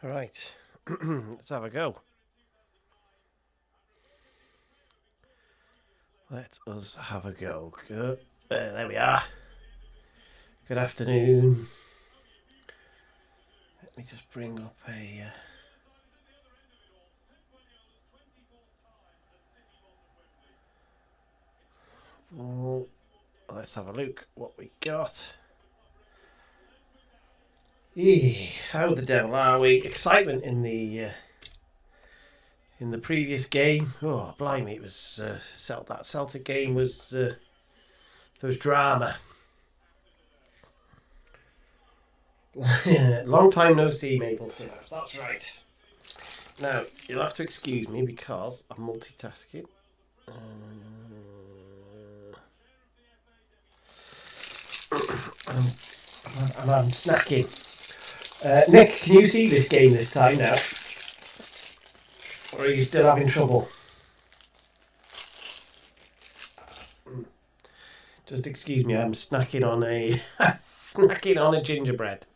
All right, let's have a go. Let us have a go. Good. There we are. Good afternoon. Let me just bring up a... Oh, let's have a look what we got. How the devil are we? Excitement in the previous game. Oh, blimey, it was that Celtic game was there was drama. Long time no see, Maple Syrup. That's right. Now you'll have to excuse me because I'm multitasking. I'm snacking. Nick, can you see this game this time now? Or are you still having trouble? Just excuse me, I'm snacking on a gingerbread.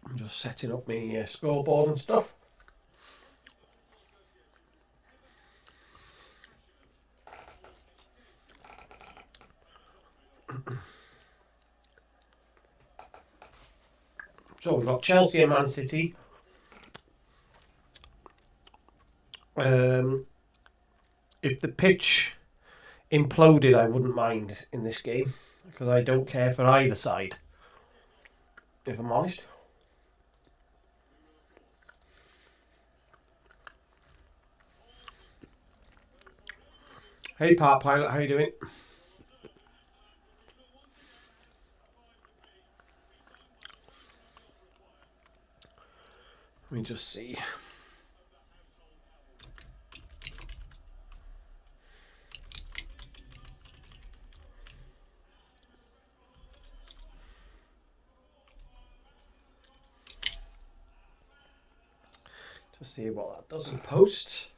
I'm just setting up my scoreboard and stuff. So we've got Chelsea and Man City. If the pitch imploded, I wouldn't mind in this game because I don't care for either side, if I'm honest. Hey, Part Pilot, how you doing? Let me just see. Just see what that does in post.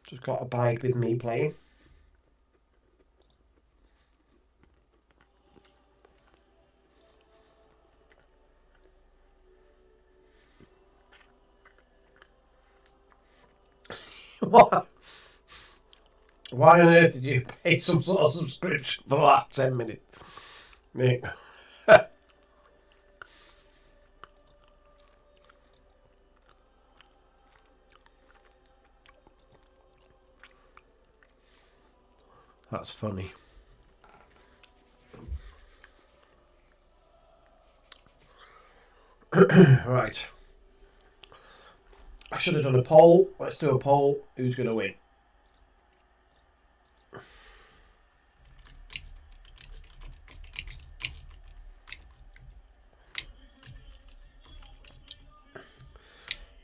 Just got to bide with me playing. What? Why on earth did you pay some sort of subscription for the last 10 minutes? Nick. That's funny. Right. I should have done a poll. Let's do a poll. Who's going to win?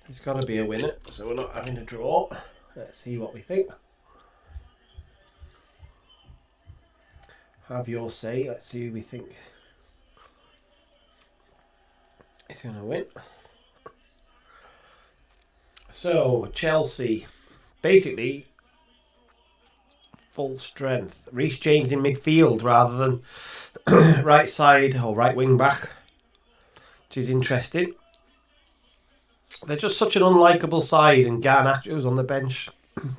There's got to be a winner, so we're not having a draw. Let's see what we think. Have your say. Let's see who we think is going to win. So, Chelsea, basically, full strength. Reece James in midfield rather than right side or right wing back, which is interesting. They're just such an unlikable side, and Garnacho's on the bench. I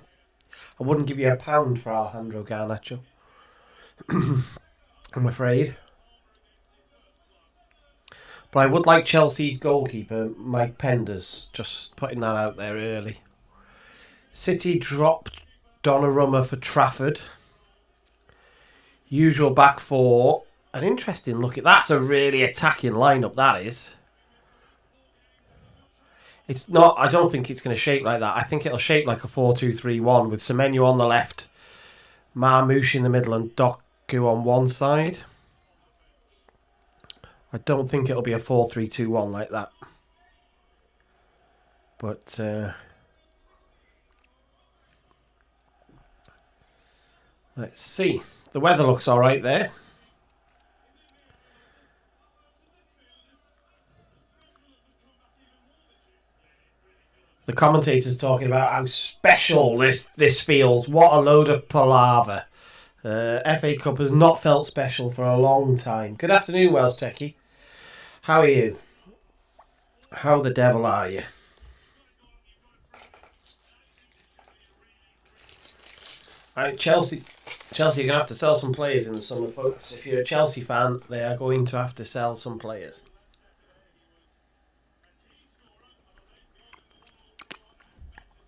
wouldn't give you £1 for Alejandro Garnacho. I'm afraid. But I would like Chelsea's goalkeeper, Mike Penders, just putting that out there early. City dropped Donnarumma for Trafford. Usual back four. An interesting look at that's a really attacking lineup, that is. It's not, I don't think it's going to shape like that. I think it'll shape like a 4-2-3-1 with Semenyo on the left, Marmoush in the middle and Doku on one side. I don't think it'll be a 4-3-2-1 like that. But Let's see. The weather looks all right there. The commentators talking about how special this feels. What a load of palaver. FA Cup has not felt special for a long time. Good afternoon, Welsh Techie. How are you? How the devil are you? Right, Chelsea are going to have to sell some players in the summer, folks. If you're a Chelsea fan, they are going to have to sell some players.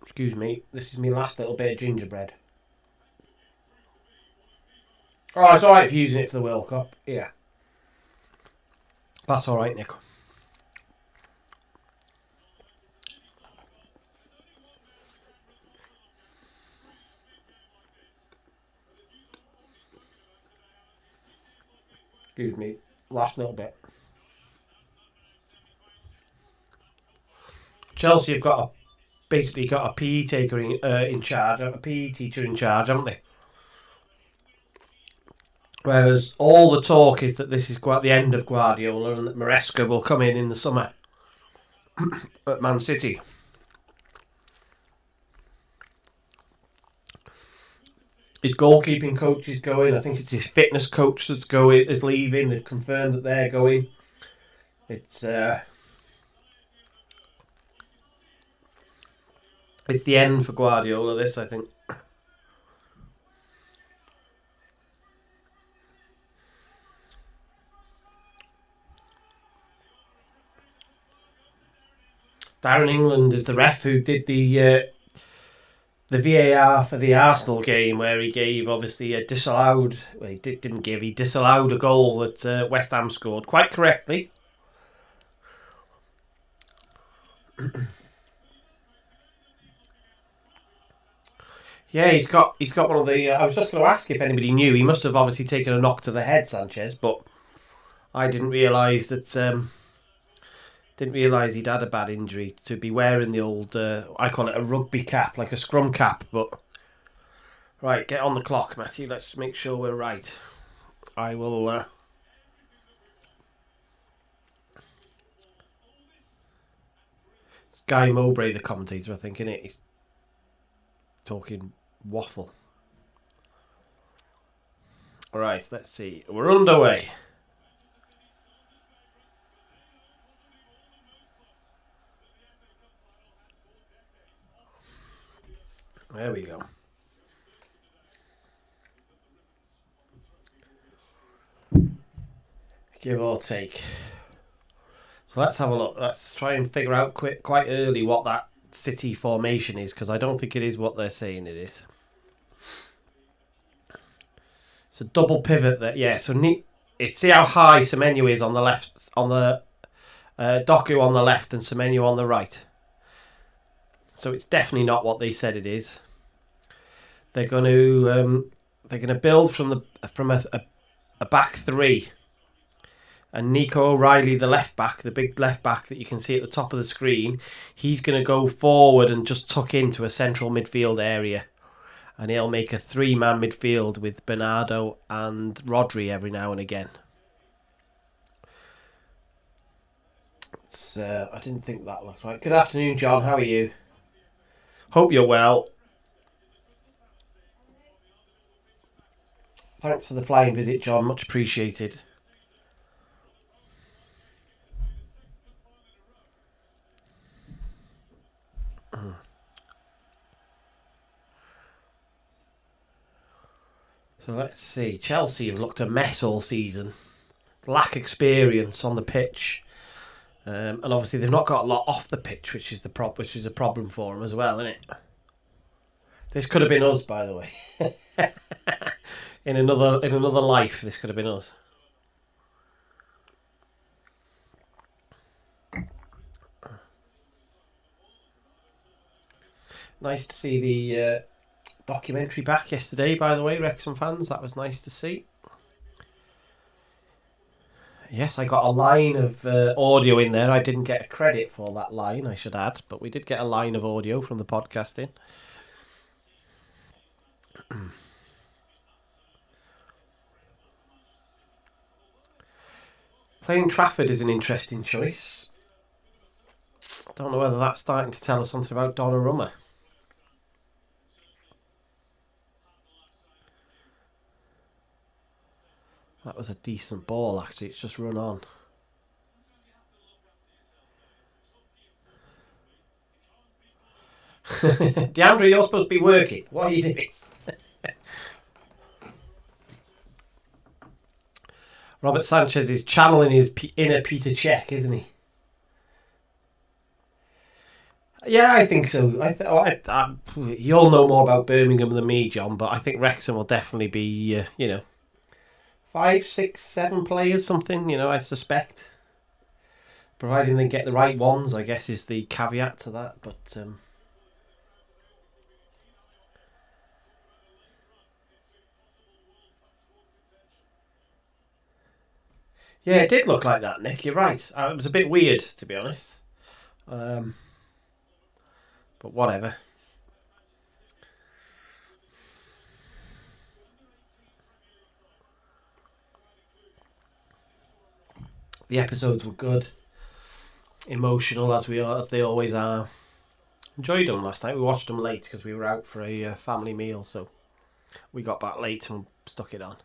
Excuse me, this is my last little bit of gingerbread. Oh, it's alright for using it for the World Cup. Yeah. That's alright, Nick. Excuse me, last little bit. Chelsea have basically got a PE taker in charge, a PE teacher in charge, haven't they? Whereas all the talk is that this is quite the end of Guardiola and that Maresca will come in the summer at Man City. His goalkeeping coach is going. I think it's his fitness coach is leaving. They've confirmed that they're going. It's the end for Guardiola, this, I think. Darren England is the ref who did the VAR for the Arsenal game, where he gave obviously a disallowed. Well, he didn't give. He disallowed a goal that West Ham scored quite correctly. Yeah, he's got one of the. I was just going to ask if anybody knew. He must have obviously taken a knock to the head, Sanchez, but I didn't realise that. Didn't realise he'd had a bad injury to be wearing the old, I call it a rugby cap, like a scrum cap, but... Right, get on the clock, Matthew. Let's make sure we're right. I will... It's Guy Mowbray, the commentator, I think, innit? He's talking waffle. Alright, let's see. We're underway. There we go. Give or take. So let's have a look. Let's try and figure out quite early what that City formation is, because I don't think it is what they're saying it is. It's a double pivot that, yeah. So see how high Semenyo is on the left, on the Doku on the left and Semenyo on the right. So it's definitely not what they said it is. They're going to build from a back three, and Nico O'Reilly, the left back, the big left back that you can see at the top of the screen, he's going to go forward and just tuck into a central midfield area, and he'll make a three-man midfield with Bernardo and Rodri every now and again. I didn't think that looked right. Good afternoon, John. How are you? Hope you're well. Thanks for the flying visit, John. Much appreciated. So let's see. Chelsea have looked a mess all season. Lack experience on the pitch. And obviously they've not got a lot off the pitch, which is a problem for them as well, isn't it? This could have been us, by the way. in another life, this could have been us. Nice to see the documentary back yesterday, by the way, Wrexham fans. That was nice to see. Yes, I got a line of audio in there. I didn't get a credit for that line, I should add, but we did get a line of audio from the podcasting. Playing Trafford is an interesting choice. I don't know whether that's starting to tell us something about Donnarumma. That was a decent ball, actually. It's just run on. DeAndre, you're supposed to be working. What are you doing? Robert Sanchez is channeling his inner Peter Cech, isn't he? Yeah, I think so. You'll know more about Birmingham than me, John, but I think Wrexham will definitely be, 5, 6, 7 players, something, I suspect. Providing they get the right ones, I guess, is the caveat to that. But yeah, it did look like that, Nick. You're right. It was a bit weird, to be honest. But whatever. The episodes were good, emotional as they always are. Enjoyed them last night. We watched them late because we were out for a family meal, so we got back late and stuck it on.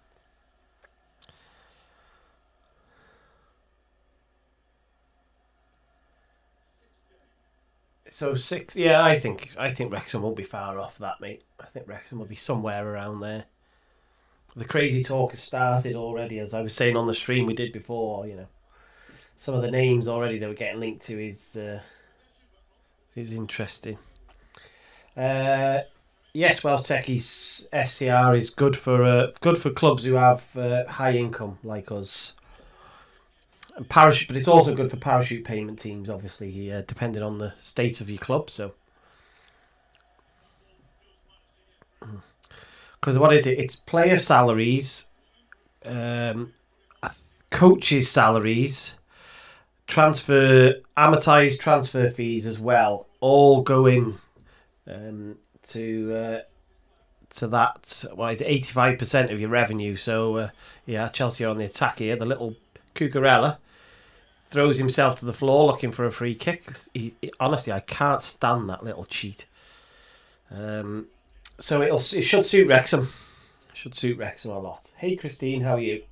So 6, yeah, I think Wrexham won't be far off that, mate. I think Wrexham will be somewhere around there. The crazy talk has started already, as I was saying on the stream we did before. Some of the names already that we're getting linked to is interesting. Yes, Welsh Techies SCR is good for clubs who have high income like us. And parachute, but it's also good for parachute payment teams, obviously, depending on the state of your club. So, because what is it? It's player salaries, coaches' salaries, amortized transfer fees as well, all going to that. What is it? 85% of your revenue. So Chelsea are on the attack here. The little Cucurella throws himself to the floor looking for a free kick. Honestly, I can't stand that little cheat. So it should suit Wrexham. Should suit Wrexham a lot. Hey Christine, how are you?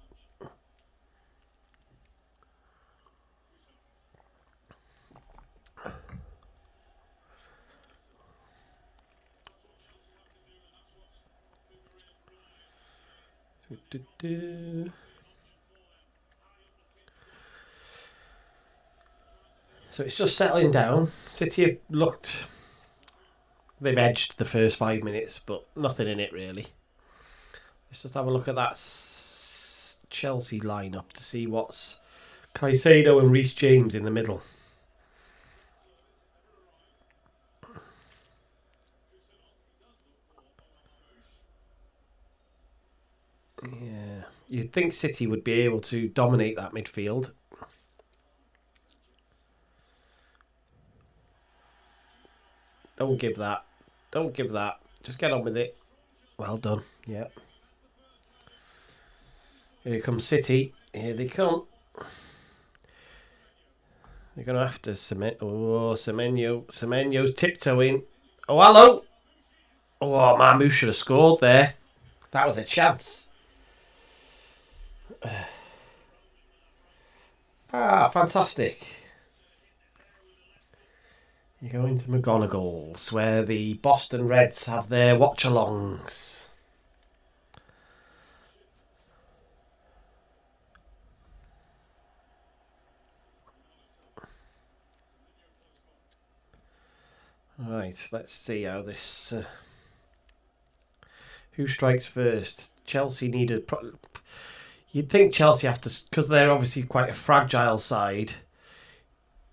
So it's just settling down. City have looked. They've edged the first 5 minutes, but nothing in it really. Let's just have a look at that Chelsea lineup to see what's Caicedo and Reece James in the middle. Yeah, you'd think City would be able to dominate that midfield. Don't give that. Don't give that. Just get on with it. Well done. Yeah. Here comes City. Here they come. They're going to have to cement. Oh, Semenyo's tiptoeing. Oh, hello. Oh, man, who should have scored there? That was a chance. Fantastic. You go into McGonagall's, where the Boston Reds have their watchalongs. Right, let's see how this... who strikes first? Chelsea needed... You'd think Chelsea have to... Because they're obviously quite a fragile side.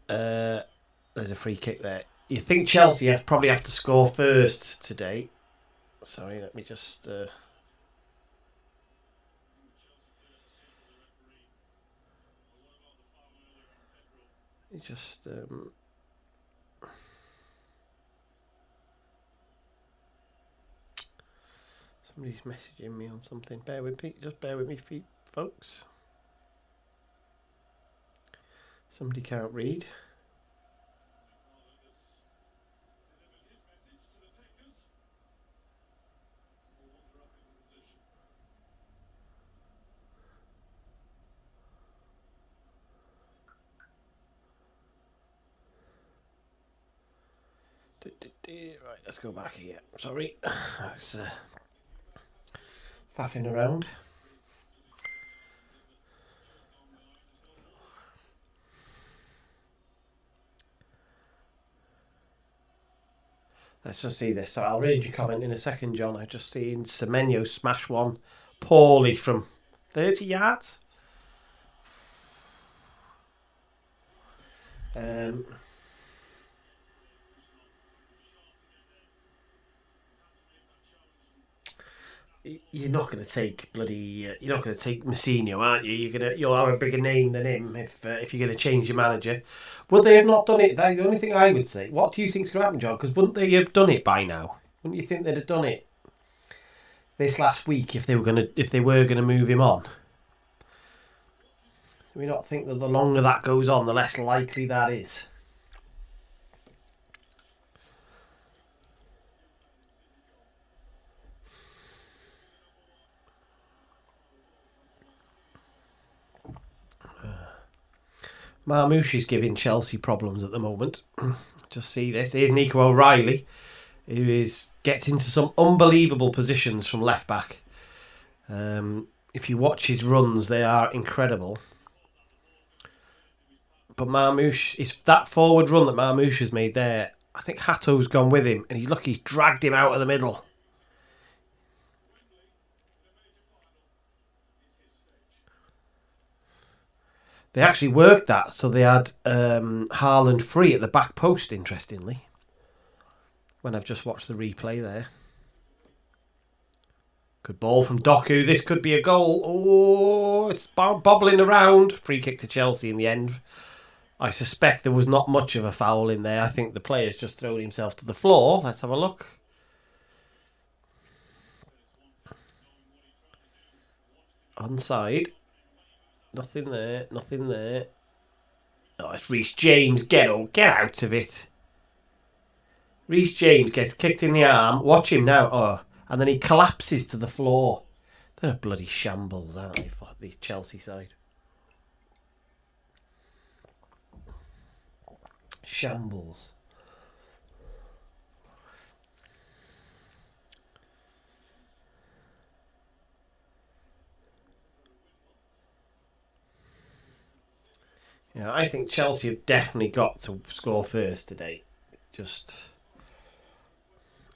There's a free kick there. You think Chelsea probably have to score first today. Sorry, let me just... Somebody's messaging me on something. Bear with me, folks. Somebody can't read. Right, let's go back here. Sorry, I was faffing around. Let's just see this. So I'll read your comment in a second, John. I've just seen Semenyo smash one poorly from 30 yards. You're not going to take you're not going to take Mousinho, aren't you? You'll have a bigger name than him if you're going to change your manager. Would they have not done it? That's the only thing I would say. What do you think's going to happen, John? Because wouldn't they have done it by now? Wouldn't you think they'd have done it this last week if they were going to move him on? Do we not think that the longer that goes on, the less likely that is? Marmouche is giving Chelsea problems at the moment. Just see this. Here's Nico O'Reilly, who gets into some unbelievable positions from left back. If you watch his runs, they are incredible. But Marmouche, it's that forward run that Marmouche has made there. I think Hatto's gone with him, and he's dragged him out of the middle. They actually worked that, so they had Haaland free at the back post, interestingly. When I've just watched the replay there. Good ball from Doku. This could be a goal. Oh, it's bobbling around. Free kick to Chelsea in the end. I suspect there was not much of a foul in there. I think the player's just thrown himself to the floor. Let's have a look. Onside. Nothing there. Nothing there. Oh, it's Reece James. Get out of it. Reece James gets kicked in the arm. Watch him now. Oh, and then he collapses to the floor. They're a bloody shambles, aren't they, for the Chelsea side? Shambles. Yeah, I think Chelsea have definitely got to score first today. Just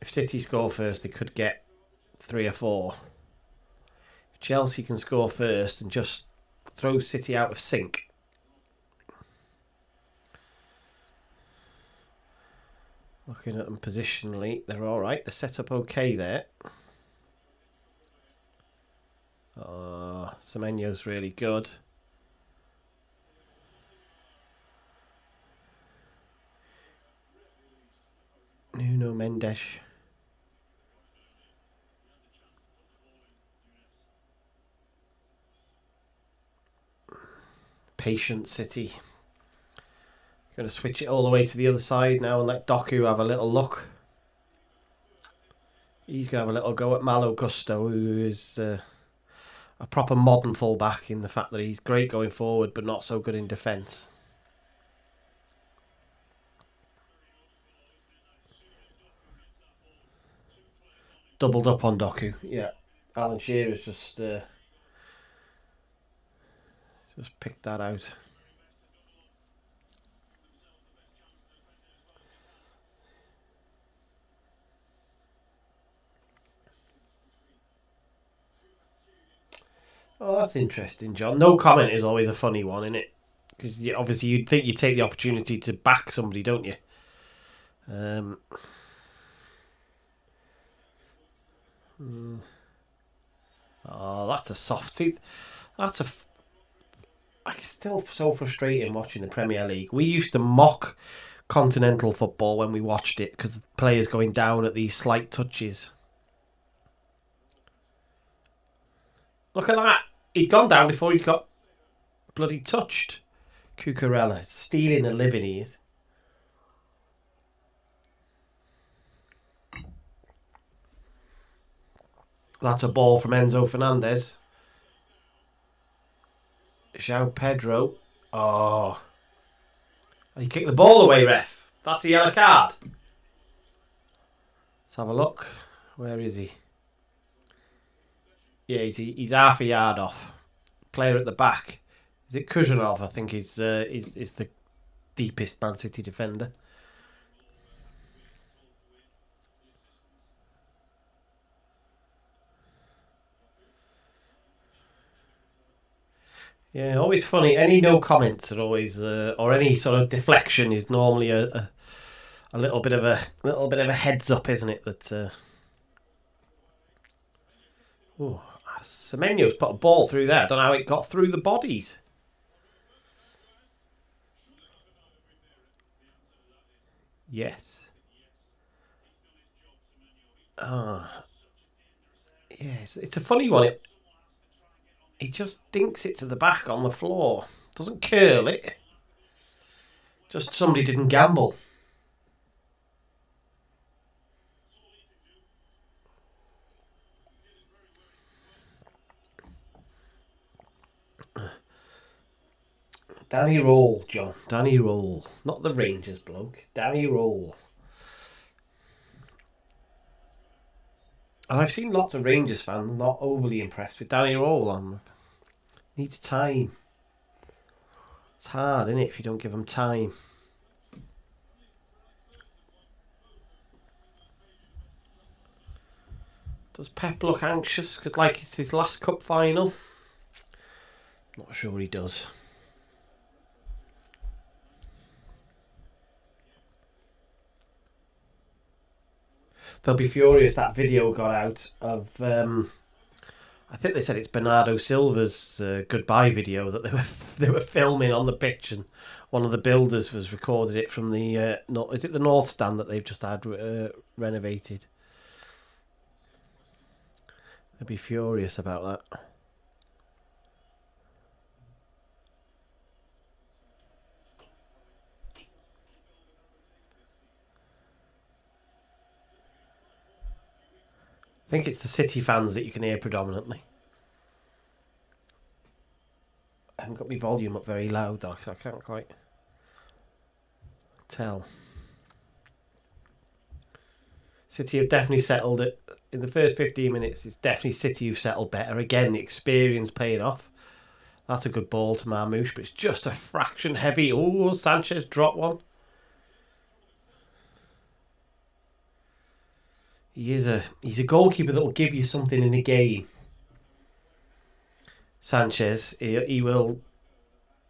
if City score first, they could get 3 or 4. If Chelsea can score first and just throw City out of sync. Looking at them positionally, they're all right. They're set up okay there. Semenyo's really good. Nuno Mendes. Patient City. Going to switch it all the way to the other side now and let Doku have a little look. He's going to have a little go at Malo Gusto, who is a proper modern fullback in the fact that he's great going forward but not so good in defence. Doubled up on Doku. Yeah. Alan Shearer's just picked that out. Oh, that's interesting, John. No comment is always a funny one, isn't it? Because obviously you'd think you take the opportunity to back somebody, don't you? Oh, that's a softie. It's still so frustrating watching the Premier League. We used to mock continental football when we watched it because players going down at these slight touches. Look at that. He'd gone down before he got bloody touched. Cucurella stealing a living, he is. That's a ball from Enzo Fernandez. João Pedro. Oh. He kicked the ball away, ref. That's the yellow card. Let's have a look. Where is he? Yeah, he's half a yard off. Player at the back. Is it Kuzhanov? I think is the deepest Man City defender. Yeah, always funny. Any no comments are always, or any sort of deflection is normally a little bit of a heads up, isn't it? That Semenyo's put a ball through there. I don't know how it got through the bodies. Yes. Yes, it's a funny one. He just dinks it to the back on the floor. Doesn't curl it. Just somebody didn't gamble. Danny Roll, John. Danny Roll. Not the Rangers bloke. Danny Roll. I've seen lots of Rangers fans not overly impressed with Danny Roll. Needs time. It's hard, isn't it, if you don't give him time. Does Pep look anxious? Because, like, it's his last cup final. Not sure he does. They'll be furious that video got out of... I think they said it's Bernardo Silva's goodbye video that they were filming on the pitch, and one of the builders was recorded it from the is it the North Stand that they've just had renovated. They'd be furious about that. I think it's the City fans that you can hear predominantly. I haven't got my volume up very loud though, so I can't quite tell. City have definitely settled it. In the first 15 minutes, it's definitely City who've settled better. Again, the experience paying off. That's a good ball to Marmouche, but it's just a fraction heavy. Oh, Sanchez dropped one. He's a goalkeeper that will give you something in a game. Sanchez, he will,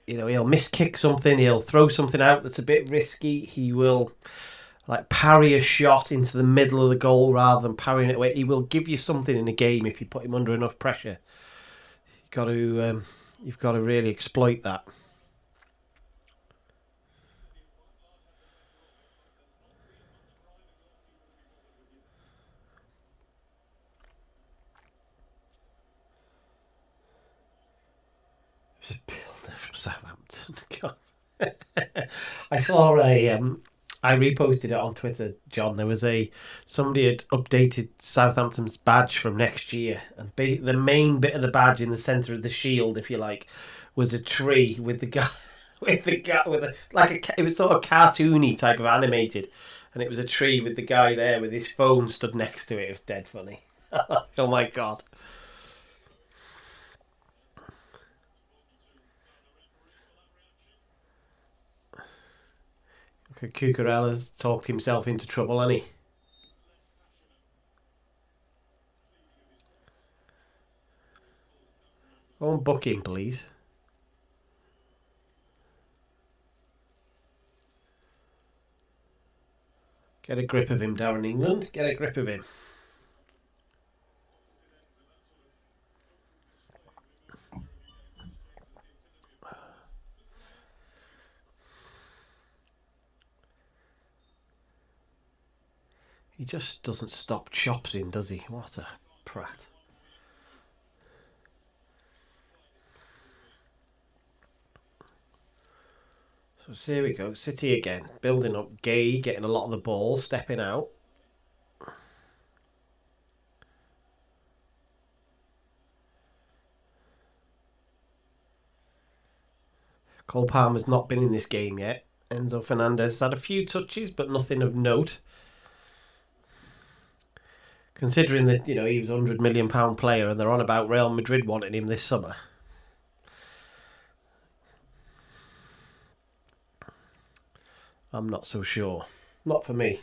he'll miskick something, he'll throw something out that's a bit risky, he will like parry a shot into the middle of the goal rather than parrying it away. He will give you something in a game if you put him under enough pressure. You've got to really exploit that. There's a builder from Southampton. God. I saw I reposted it on Twitter, John. There was somebody had updated Southampton's badge from next year, and the main bit of the badge in the centre of the shield, if you like, was a tree with the guy it was sort of cartoony type of animated, and it was a tree with the guy there with his phone stood next to it. It was dead funny. Oh my god. Cucurella's talked himself into trouble, hasn't he? Go and book him, please. Get a grip of him down in England. Get a grip of him. He just doesn't stop chops in, does he? What a prat. So here we go. City again. Building up. Gay getting a lot of the ball. Stepping out. Cole Palmer's not been in this game yet. Enzo Fernandez has had a few touches, but nothing of note. Considering that, he was a £100 million player and they're on about Real Madrid wanting him this summer. I'm not so sure. Not for me.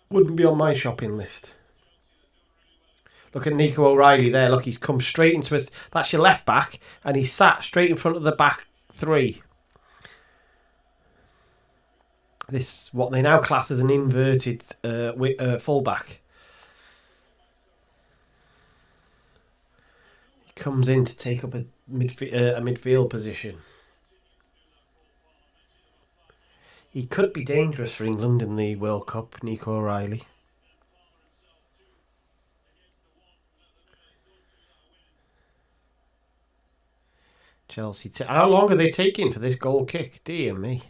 Wouldn't be on my shopping list. Look at Nico O'Reilly there. Look, he's come straight into us. That's your left back, and he sat straight in front of the back three. This what they now class as an inverted fullback. He comes in to take up a midfield position. He could be dangerous for England in the World Cup, Nico O'Reilly. Chelsea. How long are they taking for this goal kick? Dear me.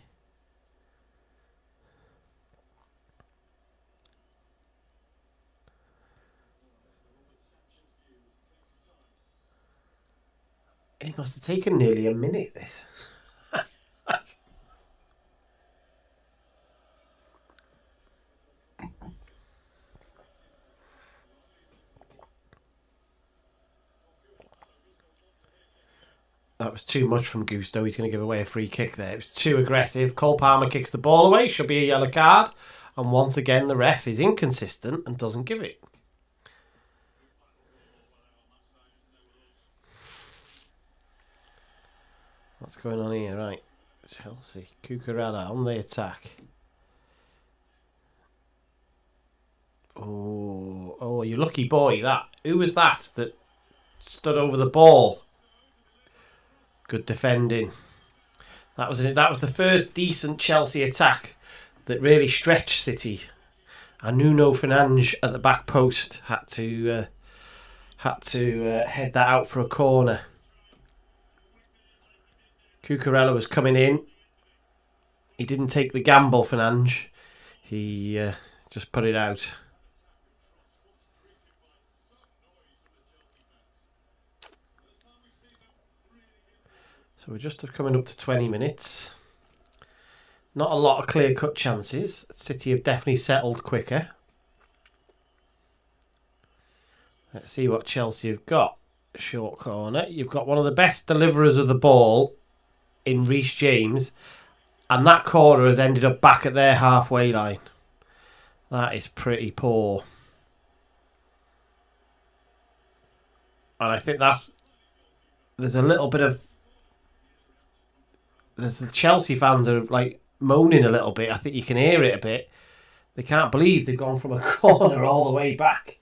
It must have taken nearly a minute, this. That was too much from Gusto. He's going to give away a free kick there. It was too aggressive. Cole Palmer kicks the ball away. Should be a yellow card. And once again, the ref is inconsistent and doesn't give it. What's going on here? Right. Chelsea. Cucurella on the attack. Oh, you lucky boy. That. Who was that stood over the ball? Good defending. That was the first decent Chelsea attack that really stretched City. And Nuno Fernandes at the back post had to head that out for a corner. Cucurella was coming in. He didn't take the gamble, Fernandes. He just put it out. So we're just coming up to 20 minutes. Not a lot of clear-cut chances. City have definitely settled quicker. Let's see what Chelsea have got. Short corner. You've got one of the best deliverers of the ball in Reece James. And that corner has ended up back at their halfway line. That is pretty poor. And I think there's a little bit of... The Chelsea fans are like moaning a little bit. I think you can hear it a bit. They can't believe they've gone from a corner all the way back.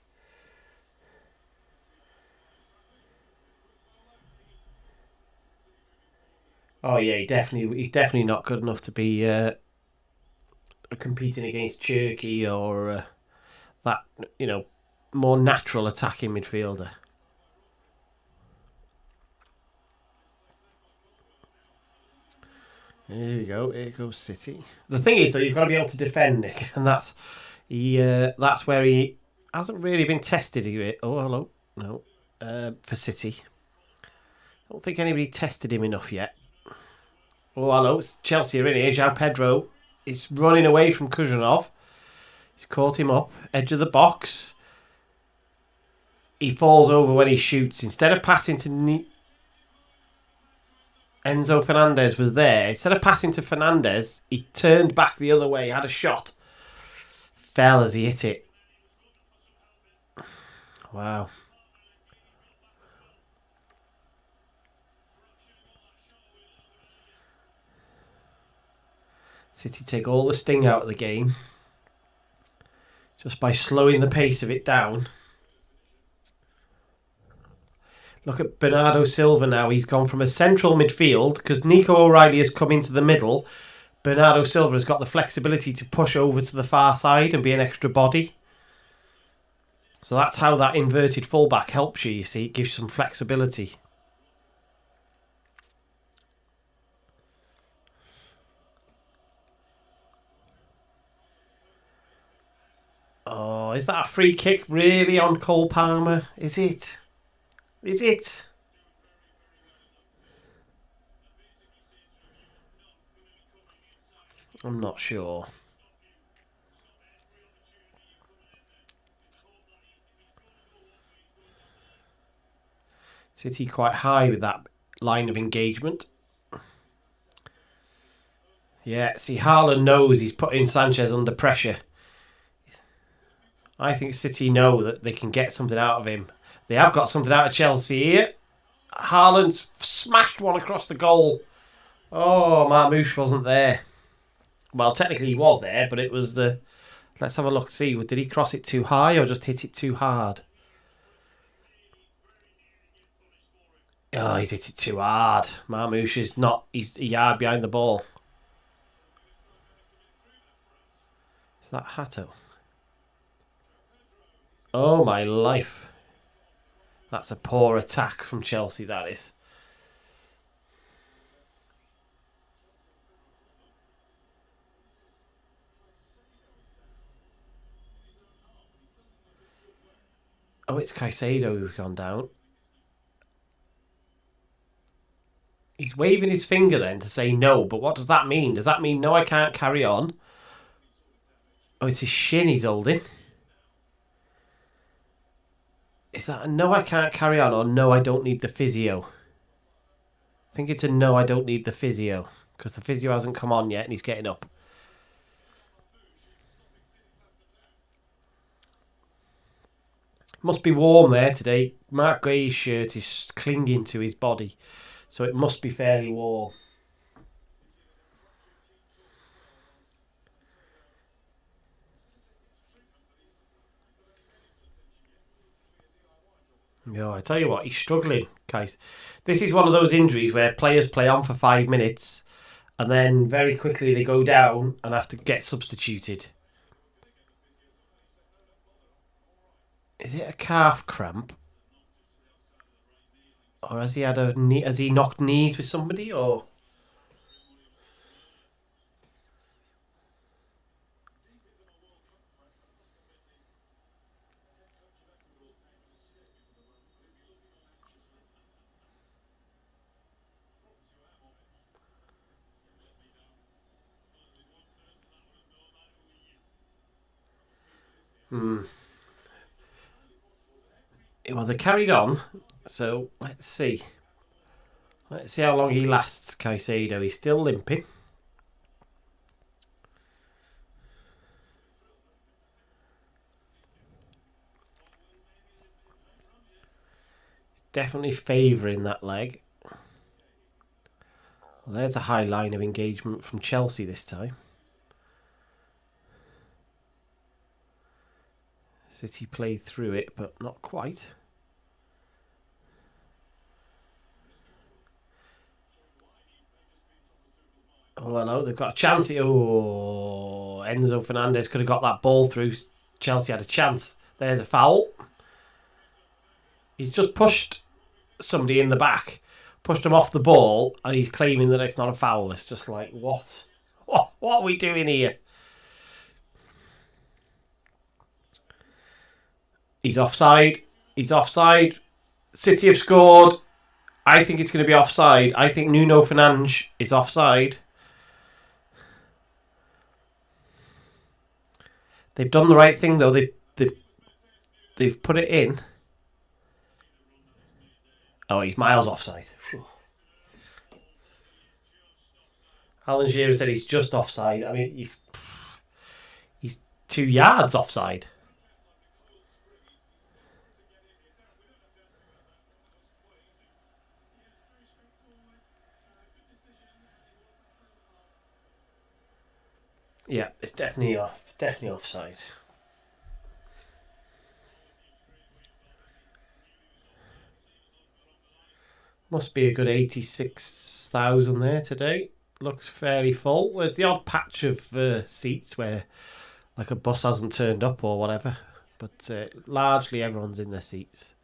Oh yeah, he's definitely not good enough to be competing against Cherky or that more natural attacking midfielder. Here we go. Here goes City. The thing is that you've got to be able to defend, Nick, and that's where he hasn't really been tested here. Oh, hello. No. For City. I don't think anybody tested him enough yet. Oh, hello. It's Chelsea are in here. João Pedro is running away from Kujanov. He's caught him up. Edge of the box. He falls over when he shoots. Instead of passing to... Enzo Fernandez was there. Instead of passing to Fernandez, he turned back the other way, had a shot. Fell as he hit it. Wow. City take all the sting out of the game just by slowing the pace of it down. Look at Bernardo Silva now. He's gone from a central midfield because Nico O'Reilly has come into the middle. Bernardo Silva has got the flexibility to push over to the far side and be an extra body. So that's how that inverted fullback helps you, you see. It gives you some flexibility. Oh, is that a free kick really on Cole Palmer? Is it? Is it? I'm not sure. City quite high with that line of engagement. Yeah, see, Haaland knows he's putting Sanchez under pressure. I think City know that they can get something out of him. They have got something out of Chelsea here. Haaland's smashed one across the goal. Oh, Marmouche wasn't there. Well, technically he was there, but it was the... Let's have a look, see. Did he cross it too high or just hit it too hard? Oh, he's hit it too hard. Marmouche is not... He's a yard behind the ball. Is that Hato? Oh, my life. That's a poor attack from Chelsea, that is. Oh, it's Caicedo who's gone down. He's waving his finger then to say no, but what does that mean? Does that mean no, I can't carry on? Oh, it's his shin he's holding. Is that a no, I can't carry on, or no, I don't need the physio? I think it's a no, I don't need the physio, because the physio hasn't come on yet and he's getting up. Must be warm there today. Mark Gray's shirt is clinging to his body, so it must be fairly warm. No, I tell you what, he's struggling, guys. This is one of those injuries where players play on for 5 minutes and then very quickly they go down and have to get substituted. Is it a calf cramp? Or has he had a knee? Has he knocked knees with somebody? Or well, they carried on. So let's see. Let's see how long he lasts. Caicedo. He's still limping. Definitely favouring that leg. Well, there's a high line of engagement from Chelsea this time. City played through it, but not quite. Oh, hello, they've got a chance here. Oh, Enzo Fernandez could have got that ball through. Chelsea had a chance. There's a foul. He's just pushed somebody in the back, pushed him off the ball, and he's claiming that it's not a foul. It's just like, what? What are we doing here? He's offside. He's offside. City have scored. I think it's going to be offside. I think Nuno Fernandes is offside. They've done the right thing though. They've put it in. Oh, he's miles offside. Alan Shearer said he's just offside. I mean, he's 2 yards offside. Yeah, it's definitely off. Definitely offside. Must be a good 86,000 there today. Looks fairly full. There's the odd patch of seats where like a bus hasn't turned up or whatever. But largely everyone's in their seats.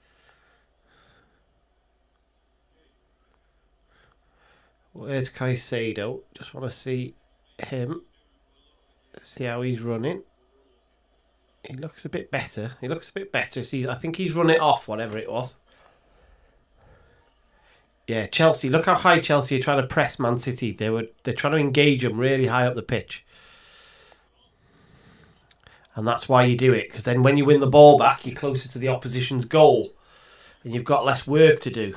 Where's Caicedo? Just want to see him. See how he's running. He looks a bit better. He looks a bit better. See, I think he's run it off, whatever it was. Yeah, Chelsea. Look how high Chelsea are trying to press Man City. They're trying to engage them really high up the pitch. And that's why you do it, because then when you win the ball back, you're closer to the opposition's goal. And you've got less work to do.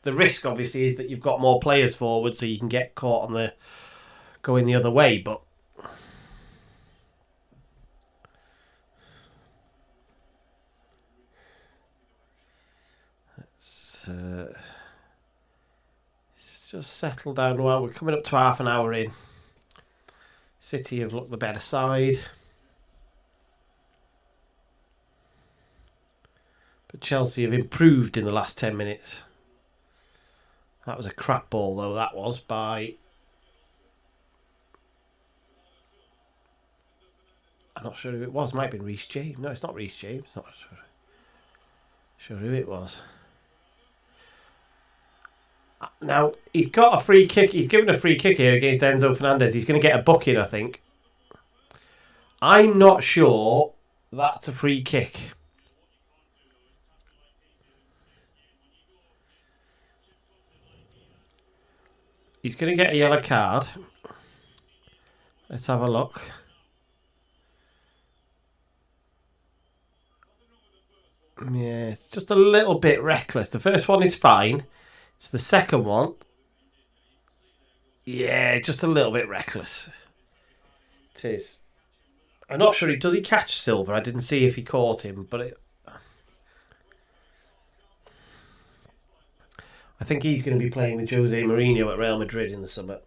The risk, obviously, is that you've got more players forward, so you can get caught on going the other way. But let's just settle down. Well, we're coming up to half an hour in. City have looked the better side. But Chelsea have improved in the last 10 minutes. That was a crap ball, though, that was, by... I'm not sure who it was. It might have been Reece James. No, it's not Reece James. Not sure who it was. Now, he's got a free kick. He's given a free kick here against Enzo Fernandez. He's going to get a booking, I think. I'm not sure that's a free kick. He's going to get a yellow card. Let's have a look. Yeah, it's just a little bit reckless. The first one is fine. It's the second one. Yeah, just a little bit reckless. It is. I'm not sure. Does he catch Silva? I didn't see if he caught him, but I think he's going to be playing with Jose Mourinho at Real Madrid in the summer.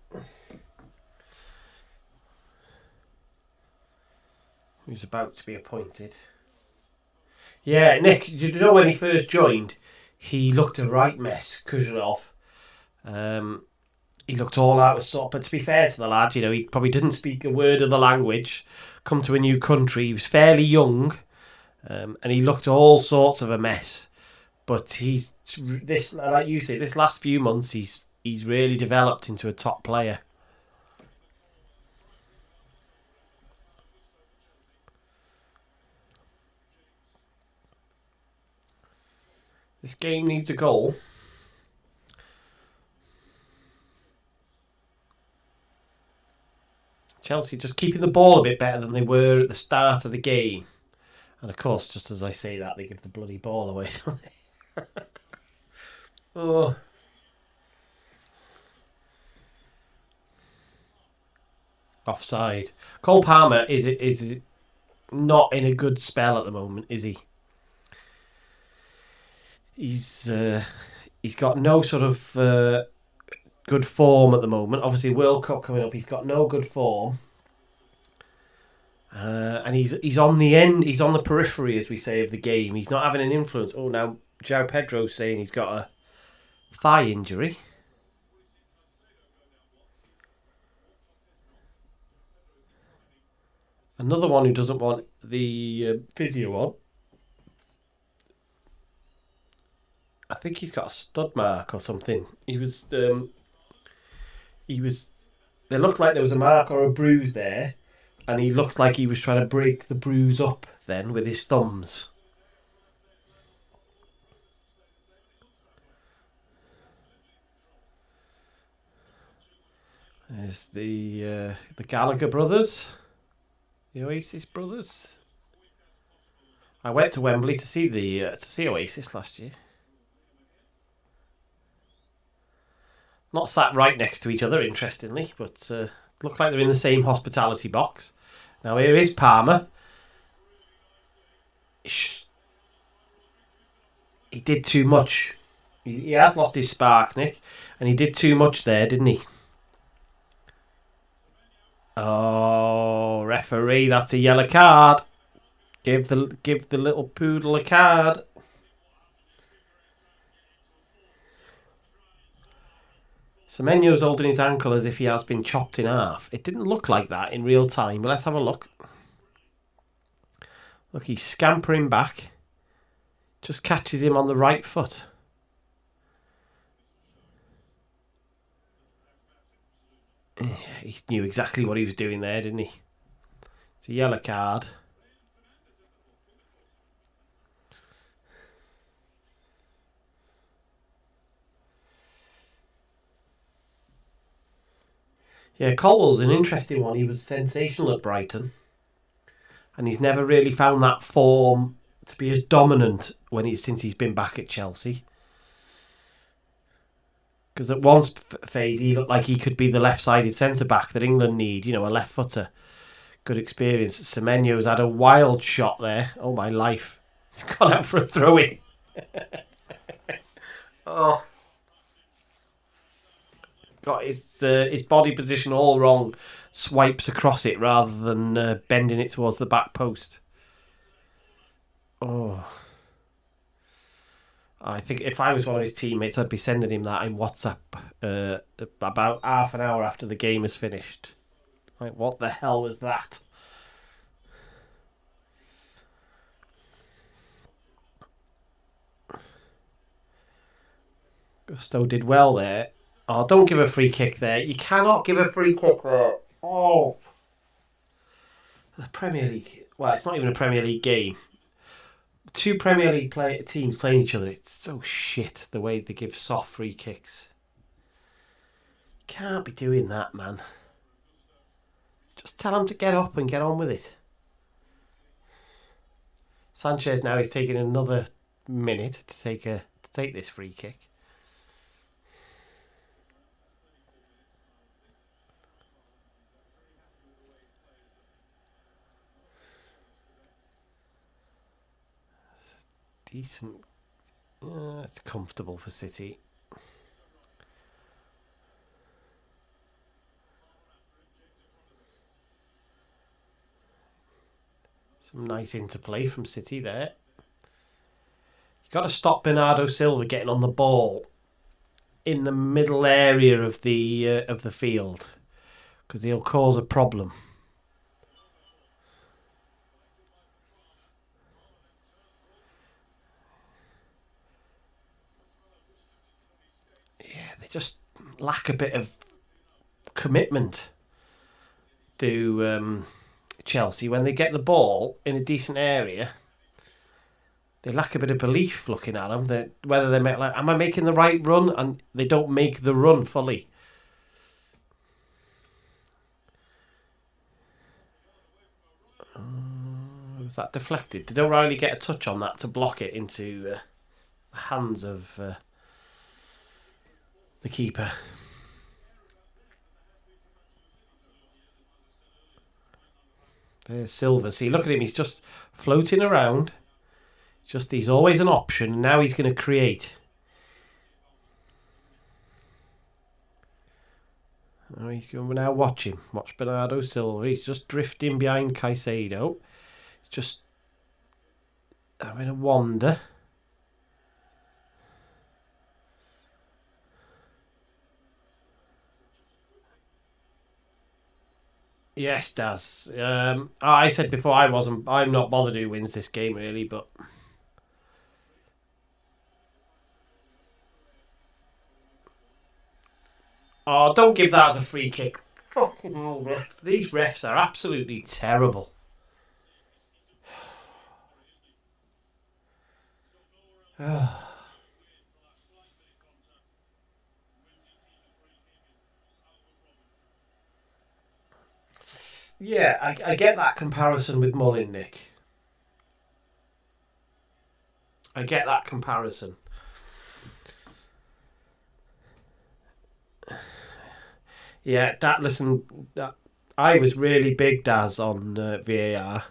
Who's about to be appointed. Yeah, Nick, you know when he first joined, he looked a right mess, Kujerov. He looked all out of sort, but to be fair to the lad, you know, he probably didn't speak a word of the language, come to a new country, he was fairly young, and he looked all sorts of a mess. But he's, this, like you say, this last few months, he's really developed into a top player. This game needs a goal. Chelsea just keeping the ball a bit better than they were at the start of the game. And of course, just as I say that, they give the bloody ball away. Oh. Offside. Cole Palmer is not in a good spell at the moment, is he? He's got no sort of good form at the moment. Obviously, World Cup coming up. He's got no good form, and he's on the end. He's on the periphery, as we say, of the game. He's not having an influence. Oh, now João Pedro's saying he's got a thigh injury. Another one who doesn't want the physio on. I think he's got a stud mark or something. He was. There looked like there was a mark or a bruise there, and he looked like he was trying to break the bruise up then with his thumbs. There's the Gallagher brothers, the Oasis brothers. I went to Wembley to see Oasis last year. Not sat right next to each other, interestingly, but look like they're in the same hospitality box. Now here is Palmer. He did too much. He has lost his spark, Nick, and he did too much there, didn't he? Oh, referee, that's a yellow card. Give the little poodle a card. Semenyo's holding his ankle as if he has been chopped in half. It didn't look like that in real time, but let's have a look. Look, he's scampering back. Just catches him on the right foot. He knew exactly what he was doing there, didn't he? It's a yellow card. Yeah, Colwell's an interesting one. He was sensational at Brighton, and he's never really found that form to be as dominant since he's been back at Chelsea. Because at one phase he looked like he could be the left-sided centre-back that England need, a left footer. Good experience. Semenyo's had a wild shot there. Oh, my life. He's gone out for a throw-in. Oh. Got his body position all wrong. Swipes across it rather than bending it towards the back post. Oh. I think if I was one of his teammates, I'd be sending him that in WhatsApp about half an hour after the game is finished. Like, what the hell was that? Gusto did well there. Oh, don't give a free kick there. You cannot give a free kick there. Oh. The Premier League. Well, it's not even a Premier League game. Two Premier League teams playing each other. It's so shit the way they give soft free kicks. Can't be doing that, man. Just tell them to get up and get on with it. Sanchez now is taking another minute to take this free kick. Decent. It's comfortable for City. Some nice interplay from City there. You've got to stop Bernardo Silva getting on the ball in the middle area of the field, because he'll cause a problem. They just lack a bit of commitment to Chelsea. When they get the ball in a decent area, they lack a bit of belief looking at them. That whether they make, am I making the right run? And they don't make the run fully. Was that deflected? Did O'Reilly get a touch on that to block it into the hands of the keeper? There's Silva. See, look at him. He's just floating around. He's always an option. Now he's going to create. Oh, he's going to now watch him. Watch Bernardo Silva. He's just drifting behind Caicedo. He's just having a wander. Yes, Daz. I said before I'm not bothered who wins this game really, but oh, don't give that as a free kick. Fucking hell, ref. These refs are absolutely terrible. Yeah, I get that comparison with Mullin, Nick. I get that comparison. Yeah, I was really big, Daz, on VAR.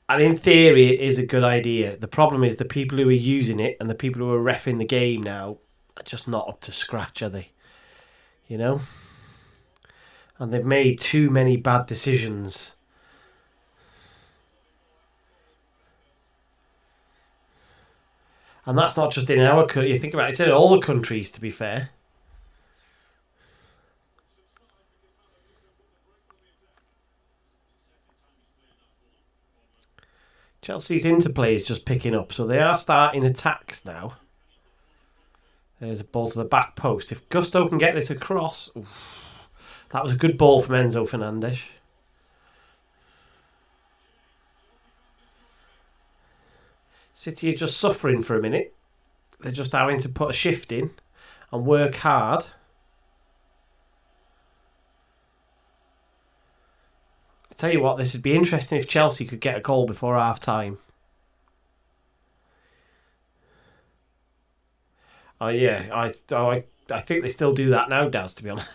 And in theory, it is a good idea. The problem is the people who are using it and the people who are reffing the game now are just not up to scratch, are they? You know? And they've made too many bad decisions. And that's not just in our country. You think about it, it's in all the countries, to be fair. Chelsea's interplay is just picking up, so they are starting attacks now. There's a ball to the back post. If Gusto can get this across... Oof, that was a good ball from Enzo Fernandez. City are just suffering for a minute. They're just having to put a shift in and work hard. Tell you what, this would be interesting if Chelsea could get a goal before half-time. Oh, yeah. I think they still do that now, Daz, to be honest.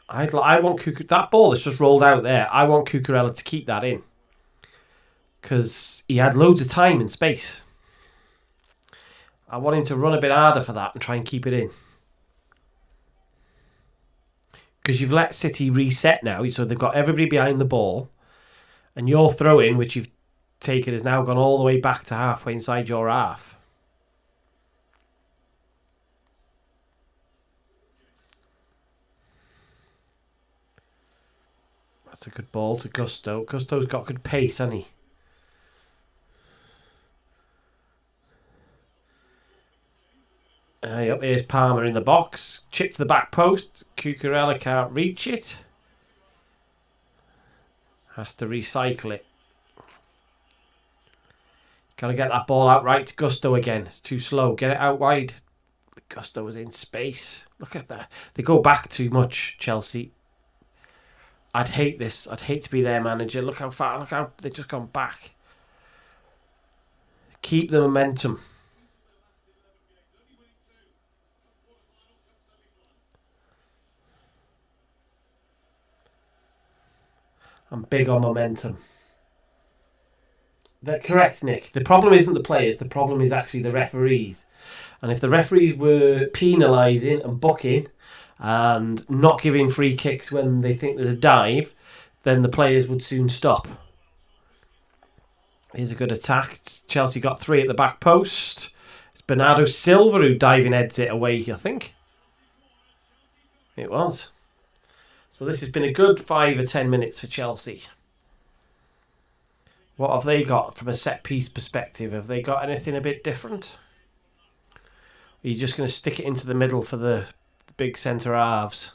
I want that ball that's just rolled out there. I want Cucurella to keep that in, because he had loads of time and space. I want him to run a bit harder for that and try and keep it in, because you've let City reset now, so they've got everybody behind the ball, and your throw-in, which you've taken, has now gone all the way back to halfway inside your half. That's a good ball to Gusto. Gusto's got good pace, hasn't he? Yep, here's Palmer in the box. Chip to the back post. Cucurella can't reach it. Has to recycle it. Got to get that ball out right to Gusto again. It's too slow. Get it out wide. Gusto was in space. Look at that. They go back too much, Chelsea. I'd hate this. I'd hate to be their manager. Look how far. Look how they've just gone back. Keep the momentum. I'm big on momentum. That's correct, Nick. The problem isn't the players. The problem is actually the referees. And if the referees were penalising and booking and not giving free kicks when they think there's a dive, then the players would soon stop. Here's a good attack. Chelsea got 3 at the back post. It's Bernardo Silva who diving heads it away, I think. It was. So this has been a good 5 or 10 minutes for Chelsea. What have they got from a set-piece perspective? Have they got anything a bit different? Are you just going to stick it into the middle for the big centre halves?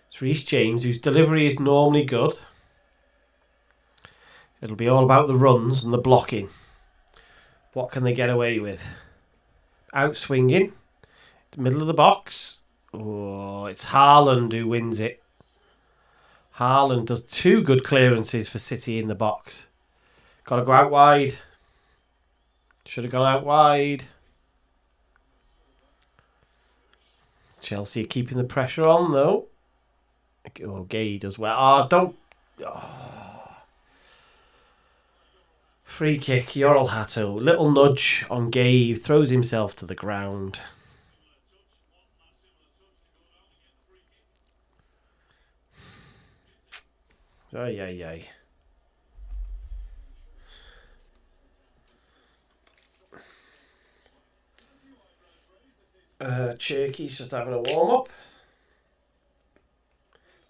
It's Reece James, whose delivery is normally good. It'll be all about the runs and the blocking. What can they get away with? Out swinging. The middle of the box. Oh, it's Haaland who wins it. Haaland does 2 good clearances for City in the box. Got to go out wide. Should have gone out wide. Chelsea are keeping the pressure on, though. Oh, Gay does well. Oh, don't... Oh. Free kick, Yoral Hato. Little nudge on Gay. Throws himself to the ground. Ay, ay, ay. Cherky's just having a warm-up.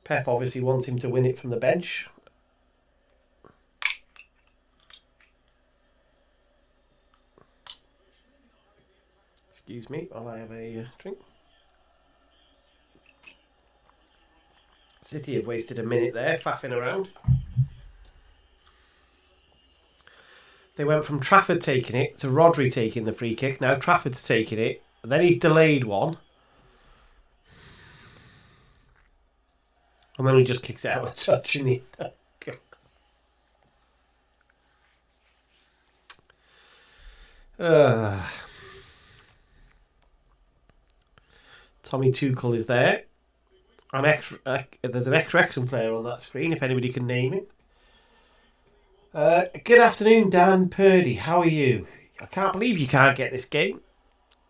Pep obviously wants him to win it from the bench. Excuse me while I have a drink. City have wasted a minute there, faffing around. They went from Trafford taking it to Rodri taking the free kick. Now Trafford's taking it. And then he's delayed one. And then he just kicks it out of touch in the... Tommy Tuchel is there. There's an ex-Wrexham player on that screen, if anybody can name him. Good afternoon, Dan Purdy. How are you? I can't believe you can't get this game.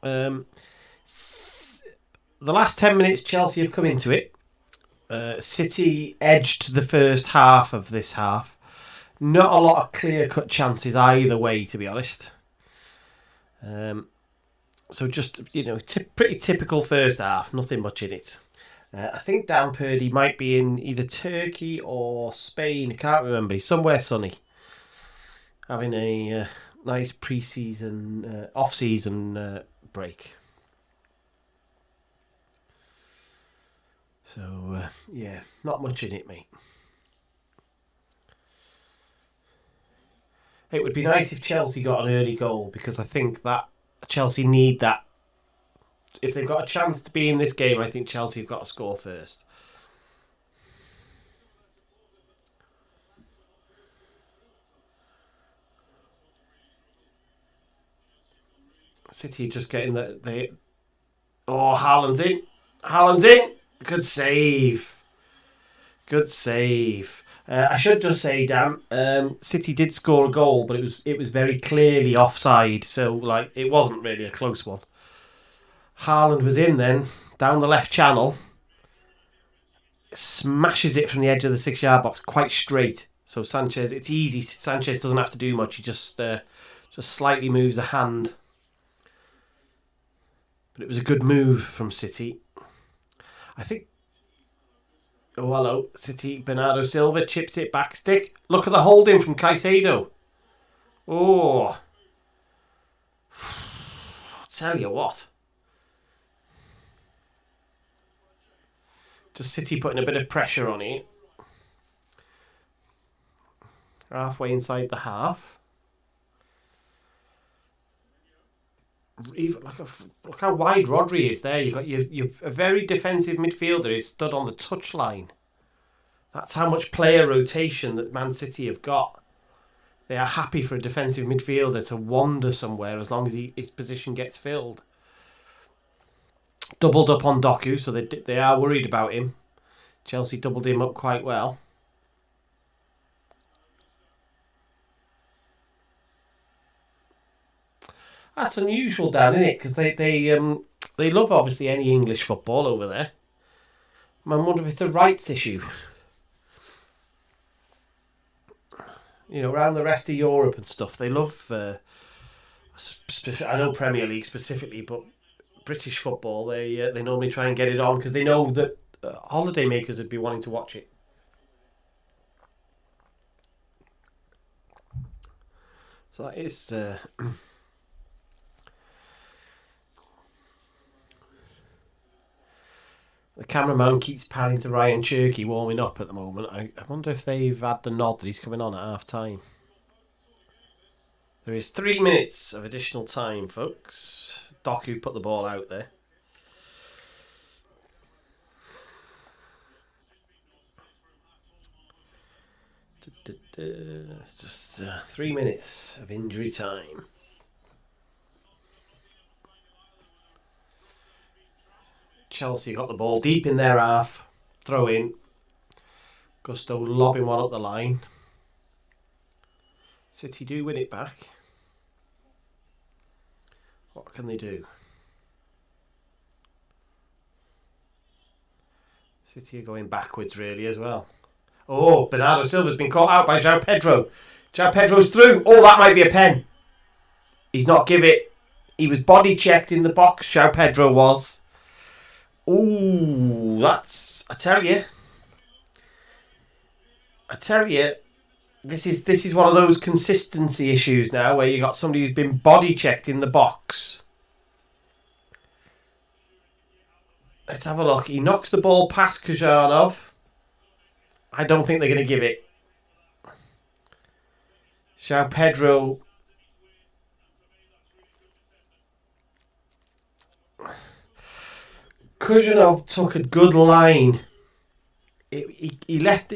The last 10 minutes, Chelsea have come into it. City edged the first half of this half. Not a lot of clear-cut chances either way, to be honest. So just, pretty typical first half. Nothing much in it. I think Dan Purdy might be in either Turkey or Spain. I can't remember. He's somewhere sunny. Having a nice pre-season, off-season break. So, yeah, not much in it, mate. It would be nice if Chelsea got an early goal, because I think that Chelsea need that. If they've got a chance to be in this game, I think Chelsea have got to score first. City just getting the oh, Haaland's in. Haaland's in. Good save. Good save. I should just say, Dan, City did score a goal, but it was very clearly offside, so like it wasn't really a close one. Haaland was in then, down the left channel, smashes it from the edge of the 6-yard box quite straight. So Sanchez, it's easy. Sanchez doesn't have to do much. He just slightly moves the hand. But it was a good move from City. I think. Oh, hello. City, Bernardo Silva chips it back stick. Look at the holding from Caicedo. Oh. I'll tell you what. Just City putting a bit of pressure on it. Halfway inside the half. Look how wide Rodri is there. You've got a very defensive midfielder who's stood on the touchline. That's how much player rotation that Man City have got. They are happy for a defensive midfielder to wander somewhere as long as his position gets filled. Doubled up on Doku, so they are worried about him. Chelsea doubled him up quite well. That's unusual, Dan, isn't it? Because they love, obviously, any English football over there. I wonder if it's a rights issue. You know, around the rest of Europe and stuff, they love... I know Premier League specifically, but British football, they normally try and get it on because they know that holiday makers would be wanting to watch it. So that is... The cameraman keeps panning to Ryan Cherky warming up at the moment. I wonder if they've had the nod that he's coming on at half time. There is 3 minutes of additional time, folks. Doku put the ball out there. It's just 3 minutes of injury time. Chelsea got the ball deep in their half. Throw in. Gusto lobbing one up the line. City do win it back. What can they do? City are going backwards really as well. Oh, Bernardo Silva's been caught out by João Pedro. João Pedro's through. Oh, that might be a pen. He's not give it. He was body checked in the box, João Pedro was. Ooh, that's... I tell you, this is one of those consistency issues now where you got somebody who's been body checked in the box. Let's have a look. He knocks the ball past Kujanov. I don't think they're going to give it. João Pedro... Kujanov took a good line. He left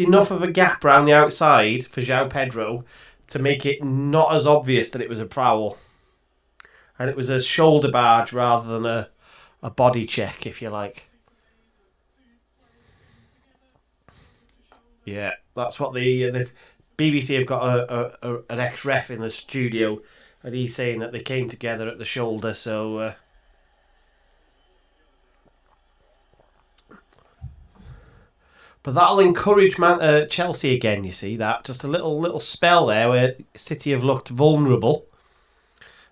enough of a gap around the outside for João Pedro to make it not as obvious that it was a foul. And it was a shoulder barge rather than a body check, if you like. Yeah, that's what the BBC have got an ex-ref in the studio, and he's saying that they came together at the shoulder, so... But that'll encourage Chelsea again, you see, that. Just a little spell there where City have looked vulnerable.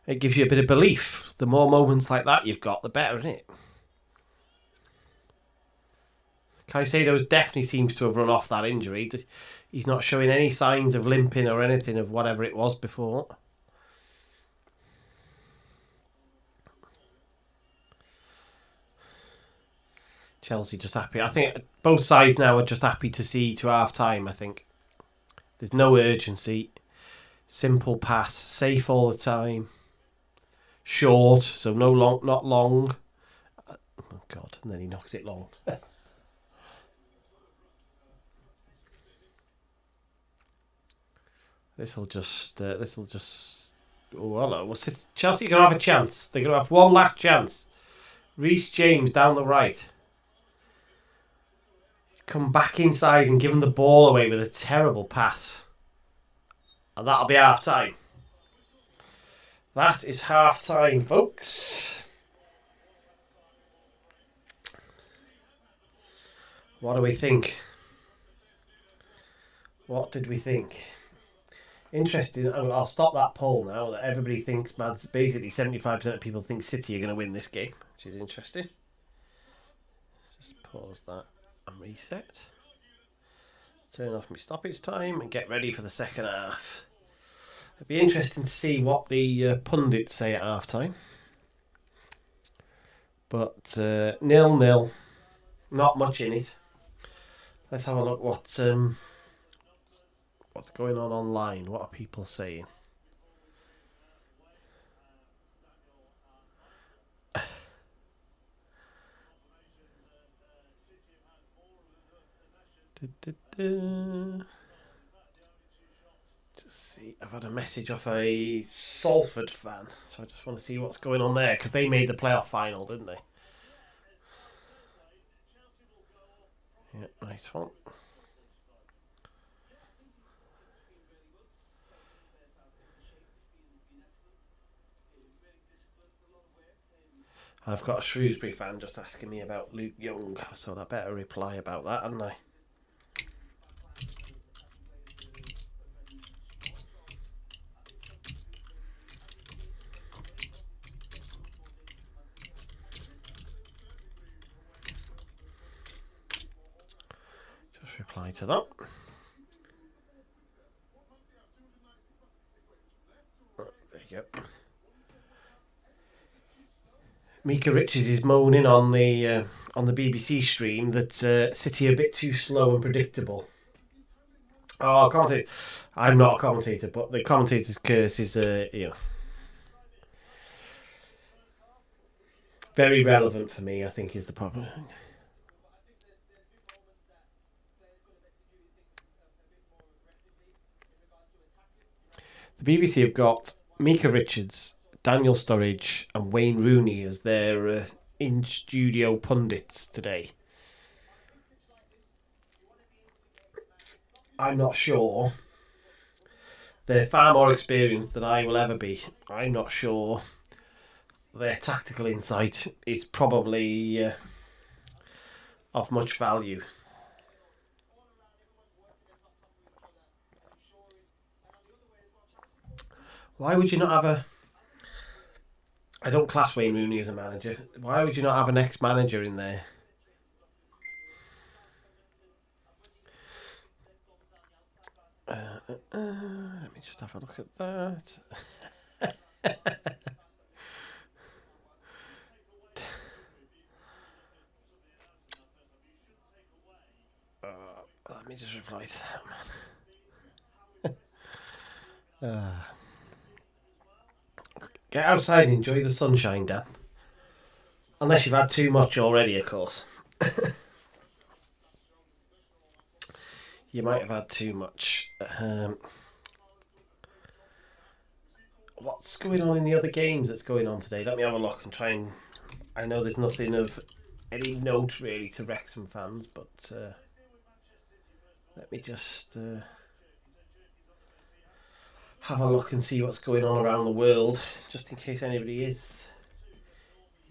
It gives you a bit of belief. The more moments like that you've got, the better, isn't it? Caicedo definitely seems to have run off that injury. He's not showing any signs of limping or anything of whatever it was before. Chelsea just happy. I think both sides now are just happy to see to half time, I think. There's no urgency. Simple pass, safe all the time. Short, so not long. Oh God! And then he knocks it long. This'll just. Oh, hello. Well, Chelsea are going to have a chance. They're going to have one last chance. Reece James down the right. He's come back inside and given the ball away with a terrible pass. And that'll be half time. That is half time, folks. What do we think? What did we think? Interesting. I'll stop that poll now. That everybody thinks, basically 75% of people think City are going to win this game, which is interesting. Just pause that and reset. Turn off my stoppage time and get ready for the second half. It'd be interesting to see what the pundits say at half time. But 0-0, not much in it. Let's have a look what's going on online. What are people saying? Just see, I've had a message off a Salford fan, so I just want to see what's going on there because they made the playoff final, didn't they? Yeah, nice one. I've got a Shrewsbury fan just asking me about Luke Young, so I better reply about that, hadn't I? Just reply to that. There you go. Mika Richards is moaning on the BBC stream that City are a bit too slow and predictable. Oh, commentator! I'm not a commentator, but the commentator's curse is, very relevant for me. I think is the problem. The BBC have got Mika Richards, Daniel Sturridge and Wayne Rooney as their in-studio pundits today. I'm not sure. They're far more experienced than I will ever be. I'm not sure their tactical insight is probably of much value. Why would you not have a... I don't class Wayne Rooney as a manager. Why would you not have an ex-manager in there? Let me just have a look at that. Let me just reply to that, man. Get outside and enjoy the sunshine, Dan. Unless you've had too much already, of course. You might have had too much. What's going on in the other games that's going on today? Let me have a look and try and... I know there's nothing of any note really to Wrexham fans, but let me just have a look and see what's going on around the world, just in case anybody is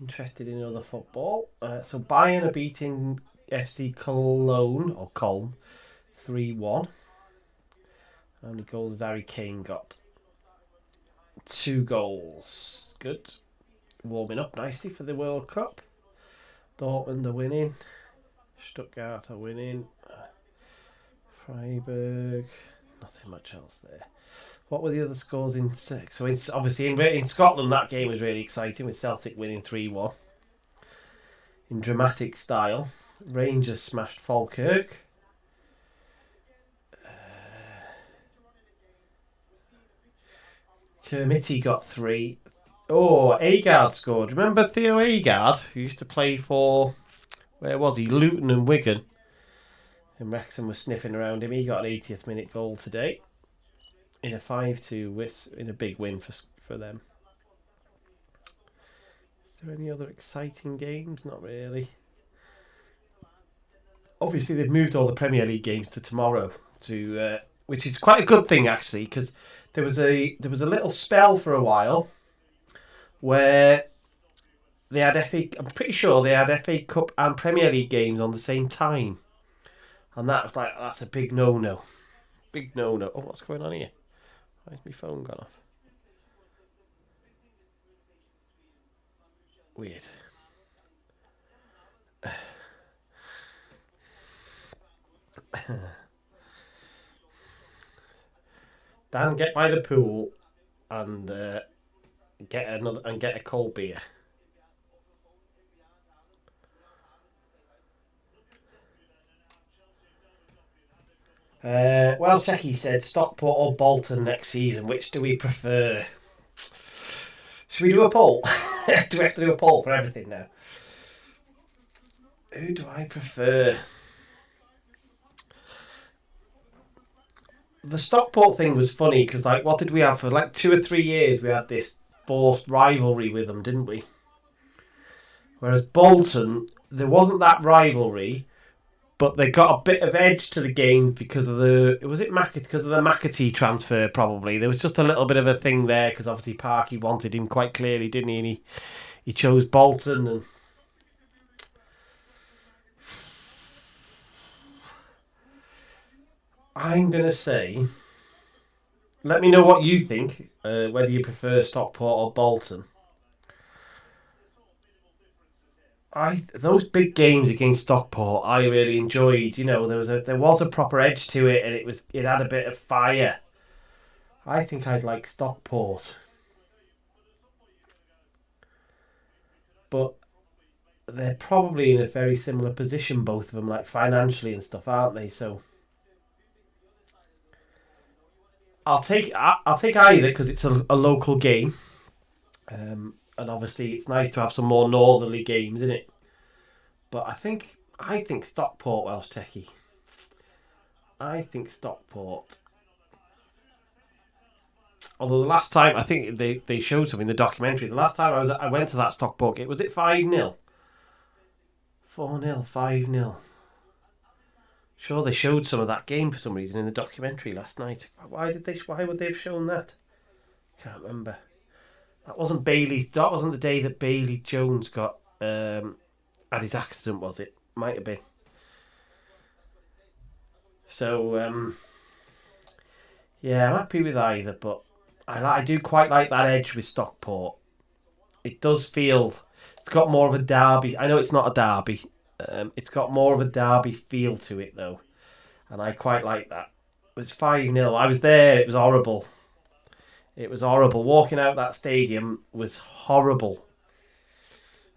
interested in other football. So Bayern are beating FC Cologne, 3-1. How many goals has Harry Kane got? 2 goals. Good. Warming up nicely for the World Cup. Dortmund are winning. Stuttgart are winning. Freiburg. Nothing much else there. What were the other scores in 6? So it's obviously in Scotland that game was really exciting with Celtic winning 3-1 in dramatic style. Rangers smashed Falkirk. Kermitty got 3. Oh, Agard scored. Remember Theo Agard, who used to play for, where was he? Luton and Wigan. And Wrexham was sniffing around him. He got an 80th minute goal today. In a 5-2 in a big win for them. Is there any other exciting games? Not really. Obviously, they've moved all the Premier League games to tomorrow, which is quite a good thing actually, because there was a little spell for a while where they had I'm pretty sure they had FA Cup and Premier League games on the same time, and that's a big no-no. Big no-no. Oh, what's going on here? Why has my phone gone off? Weird. Dan, get by the pool and get a cold beer. Well, Checky said Stockport or Bolton next season. Which do we prefer? Should we do a poll? Do we have to do a poll for everything now? Who do I prefer? The Stockport thing was funny because, what did we have for 2 or 3 years? We had this forced rivalry with them, didn't we? Whereas Bolton, there wasn't that rivalry, but they got a bit of edge to the game because of the McAtee transfer. Probably there was just a little bit of a thing there because obviously Parky wanted him quite clearly, didn't he? And he chose Bolton and. I'm going to say, let me know what you think, whether you prefer Stockport or Bolton. Those big games against Stockport, I really enjoyed. There was a proper edge to it, and it had a bit of fire. I think I'd like Stockport, but they're probably in a very similar position, both of them, financially and stuff, aren't they? So. I'll take either because it's a local game, and obviously it's nice to have some more northerly games, isn't it? But I think Stockport, Welsh Techie. I think Stockport. Although the last time I think they showed something in the documentary. The last time I went to that Stockport game, was it 5-0? 4-0, 5-0. Sure, they showed some of that game for some reason in the documentary last night. Why would they have shown that? Can't remember. That wasn't Bailey. That wasn't the day that Bailey Jones got had his accident, was it? Might have been. So yeah, I'm happy with either, but I do quite like that edge with Stockport. It does feel it's got more of a derby. I know it's not a derby. It's got more of a derby feel to it, though. And I quite like that. It was 5-0. I was there. It was horrible. It was horrible. Walking out that stadium was horrible.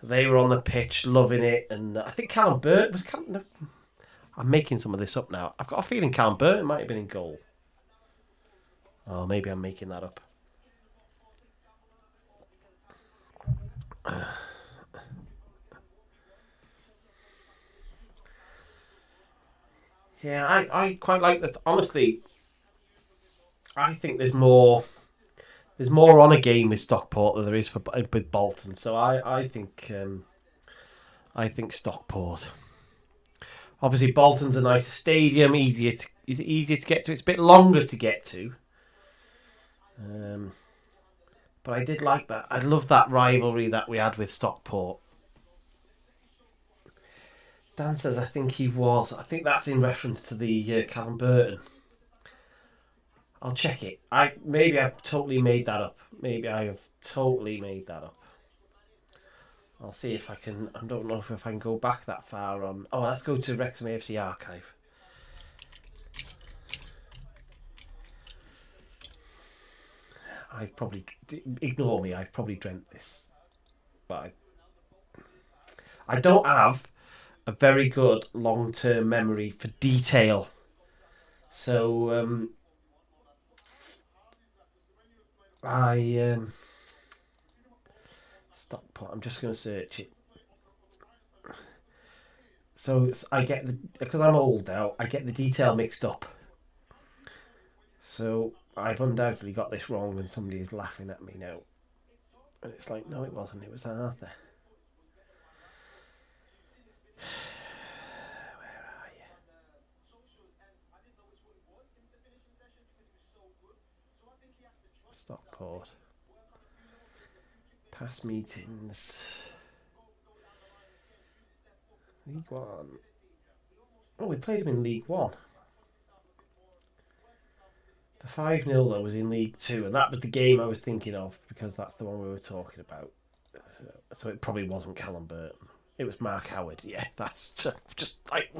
They were on the pitch loving it. And I think Callum Burton was... I'm making some of this up now. I've got a feeling Callum Burton might have been in goal. Oh, maybe I'm making that up. Yeah, I quite like this. Honestly, I think there's more on a game with Stockport than there is with Bolton. So I think Stockport. Obviously, Bolton's a nicer stadium, easier to get to. It's a bit longer to get to. But I did like that. I love that rivalry that we had with Stockport. Dan says, I think he was. I think that's in reference to the Callum Burton. I'll check it. Maybe I've totally made that up. I'll see if I can. I don't know if I can go back that far on. Oh, let's go to Wrexham AFC archive. Ignore me. I've probably dreamt this, but I don't have a very good long-term memory for detail. So Stockport. I'm just going to search it. So I get because I'm old now, I get the detail mixed up. So I've undoubtedly got this wrong, and somebody is laughing at me now. And it's like, no, it wasn't. It was Arthur. Where are you? Stockport. Past meetings. League One. Oh, we played him in League One. The 5-0 though was in League Two, and that was the game I was thinking of because that's the one we were talking about. So it probably wasn't Callum Burton. It was Mark Howard. Yeah, that's just like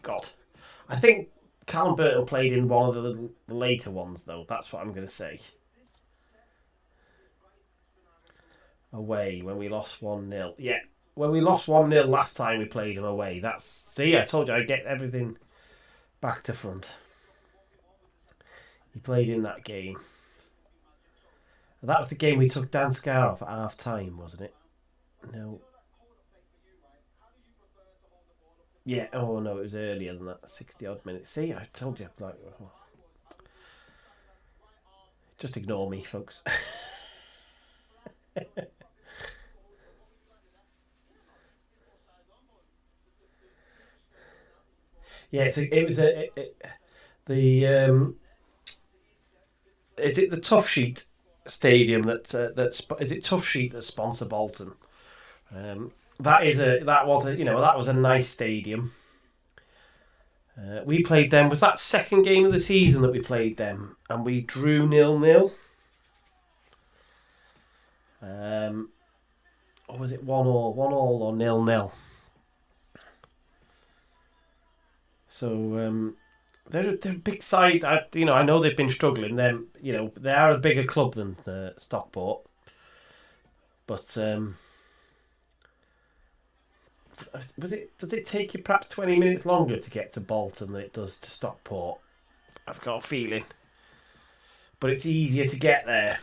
God. I think Callum Burton played in one of the later ones though. That's what I'm going to say. Away when we lost 1-0. Yeah, when we lost 1-0 last time we played him away. See, I told you I'd get everything back to front. He played in that game. That was the game we took Dan Scar off at half time, wasn't it? No. Yeah, oh no, it was earlier than that, 60 odd minutes. See, I told you. Like, just ignore me, folks. Yeah, it was the is it the Tough Sheet Stadium that's is it Tough Sheet that sponsor Bolton? That was a nice stadium. We played them. Was that second game of the season that we played them, and we drew 0-0? Or was it 1-1 or 0-0? So they're a big side. I know they've been struggling. They are a bigger club than Stockport, but does it take you perhaps 20 minutes longer to get to Bolton than it does to Stockport? I've got a feeling, but it's easier to get there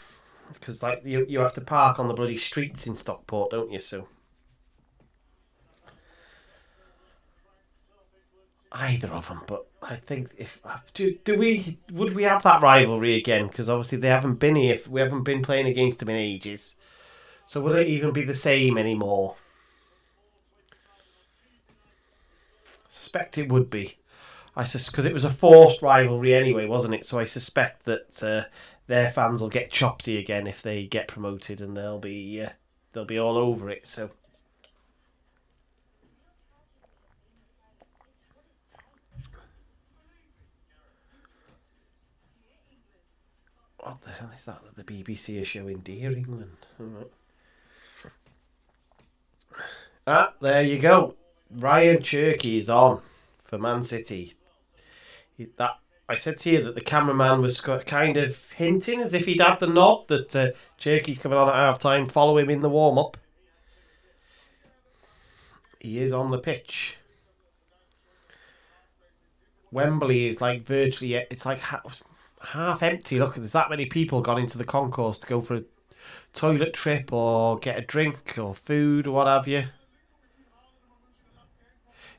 because you have to park on the bloody streets in Stockport, don't you? So either of them, but I think would we have that rivalry again? Because obviously they haven't been here. We haven't been playing against them in ages. So would it even be the same anymore? I suspect it would be. Because it was a forced rivalry anyway, wasn't it? So I suspect that their fans will get chopsy again if they get promoted, and they'll be all over it. So. What the hell is that the BBC are showing Dear England? Right. There you go. Ryan Cherky is on for Man City. I said to you that the cameraman was kind of hinting as if he'd had the nod that Cherky's coming on at half time. Follow him in the warm up. He is on the pitch. Wembley is like virtually. It's like half empty. Look, there's that many people gone into the concourse to go for a toilet trip or get a drink or food or what have you.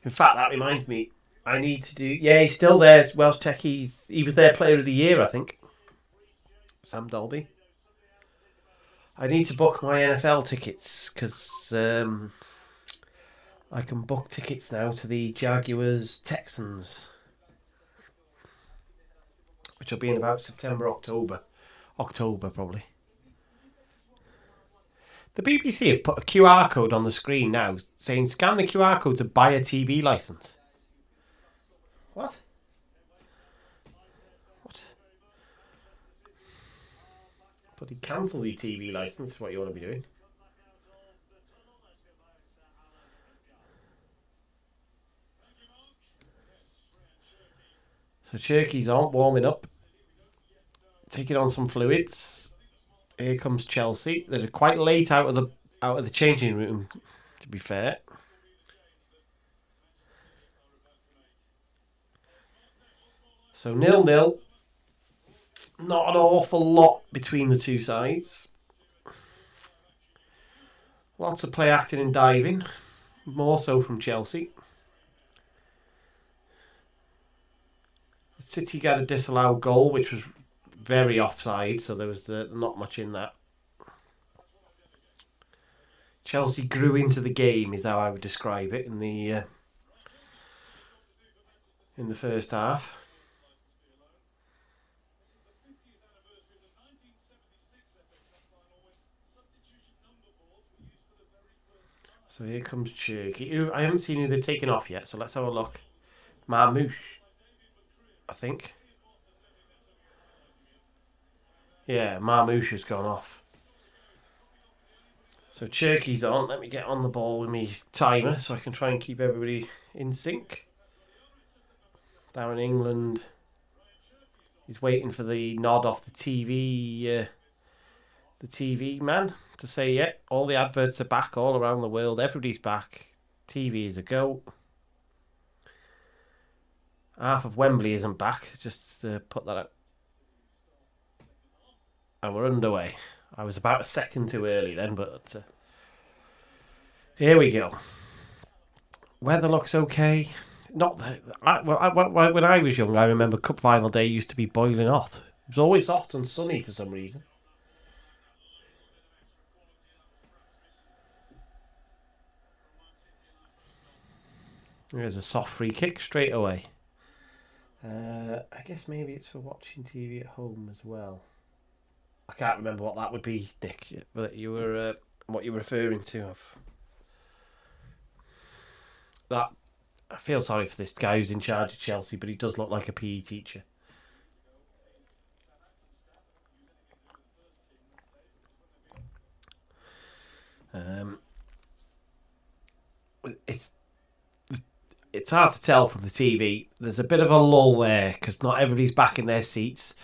In fact, that reminds me, I need to do. Yeah, he's still there. Welsh Tech. He was their Player of the Year, I think. Sam Dolby. I need to book my NFL tickets because I can book tickets now to the Jaguars Texans, which will be in about September, October probably. The BBC have put a QR code on the screen now saying scan the QR code to buy a TV licence. What? Bloody cancel the TV licence is what you want to be doing. So Cherky's on, warming up. Taking on some fluids. Here comes Chelsea. They're quite late out of the changing room, to be fair. So 0-0. not an awful lot between the two sides. Lots of play acting and diving, more so from Chelsea. City got a disallowed goal, which was very offside, so there was not much in that. Chelsea grew into the game, is how I would describe it in the first half. So here comes Cherky. I haven't seen who they're taking off yet, so let's have a look. Marmouche, I think. Yeah, Marmouche has gone off. So Cherky's on. Let me get on the ball with my timer so I can try and keep everybody in sync. Down in England, he's waiting for the nod off the TV man to say, yeah, all the adverts are back all around the world. Everybody's back. TV is a go. Half of Wembley isn't back. Just put that out. And we're underway. I was about a second too early then, but here we go. Weather looks okay. Not that. When I was young, I remember Cup Final Day used to be boiling hot. It was always hot and sunny for some reason. There's a soft free kick straight away. I guess maybe it's for watching TV at home as well. I can't remember what that would be, Nick. But you were what you were referring to. That I feel sorry for this guy who's in charge of Chelsea, but he does look like a PE teacher. It's hard to tell from the TV. There's a bit of a lull there because not everybody's back in their seats.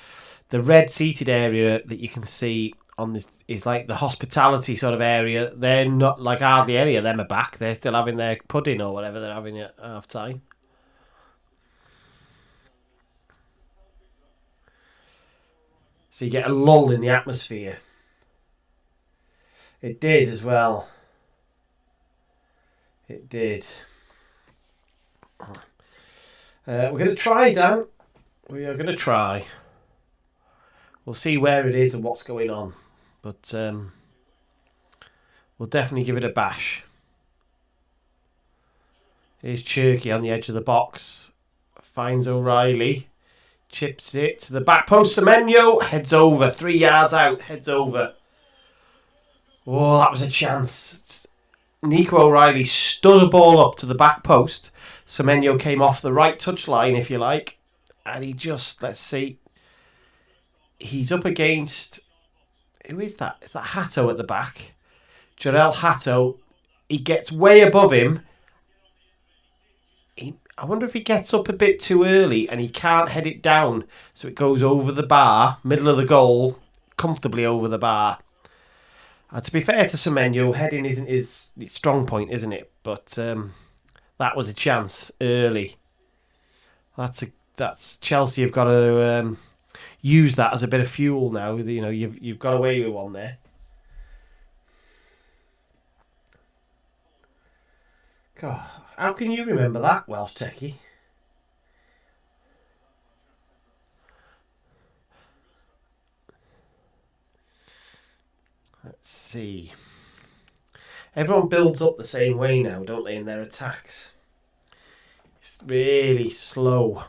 The red seated area that you can see on this is like the hospitality sort of area. They're not, like, hardly any of them are back. They're still having their pudding or whatever they're having at half time. So you get a lull in the atmosphere. It did as well. It did. We're going to try, Dan. We are going to try. We'll see where it is and what's going on. But we'll definitely give it a bash. Here's Cherky on the edge of the box. Finds O'Reilly. Chips it to the back post. Semenyo heads over. 3 yards out. Heads over. Oh, that was a chance. Nico O'Reilly stood a ball up to the back post. Semenyo came off the right touchline, if you like. And he just, let's see. He's up against... Who is that? Is that Hatto at the back? Jarell Hatto. He gets way above him. I wonder if he gets up a bit too early and he can't head it down. So it goes over the bar, middle of the goal, comfortably over the bar. To be fair to Semenyo, heading isn't his strong point, isn't it? But that was a chance early. That's Chelsea have got to use that as a bit of fuel now. You know, you've got away with one there. God, how can you remember that, Welsh techie? Let's see. Everyone builds up the same way now, don't they, in their attacks? It's really slow.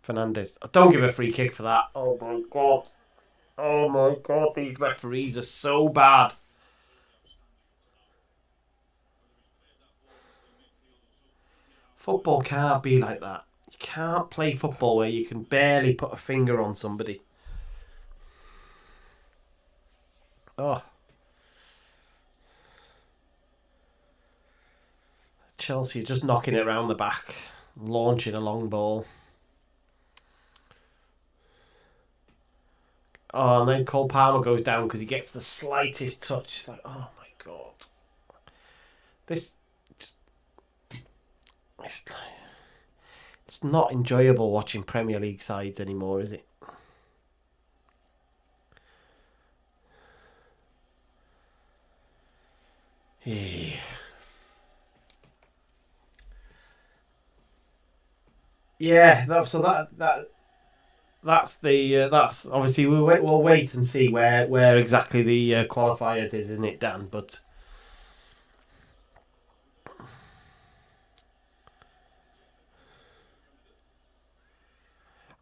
Fernandez. Don't give a free kick for that. Oh my god. Oh my god, these referees are so bad. Football can't be like that. You can't play football where you can barely put a finger on somebody. Oh. Chelsea just knocking it around the back, launching a long ball. Oh, and then Cole Palmer goes down because he gets the slightest touch. It's like, oh my god. It's It's not enjoyable watching Premier League sides anymore, is it? Yeah, that's obviously we'll wait and see where exactly the qualifiers is, isn't it, Dan? But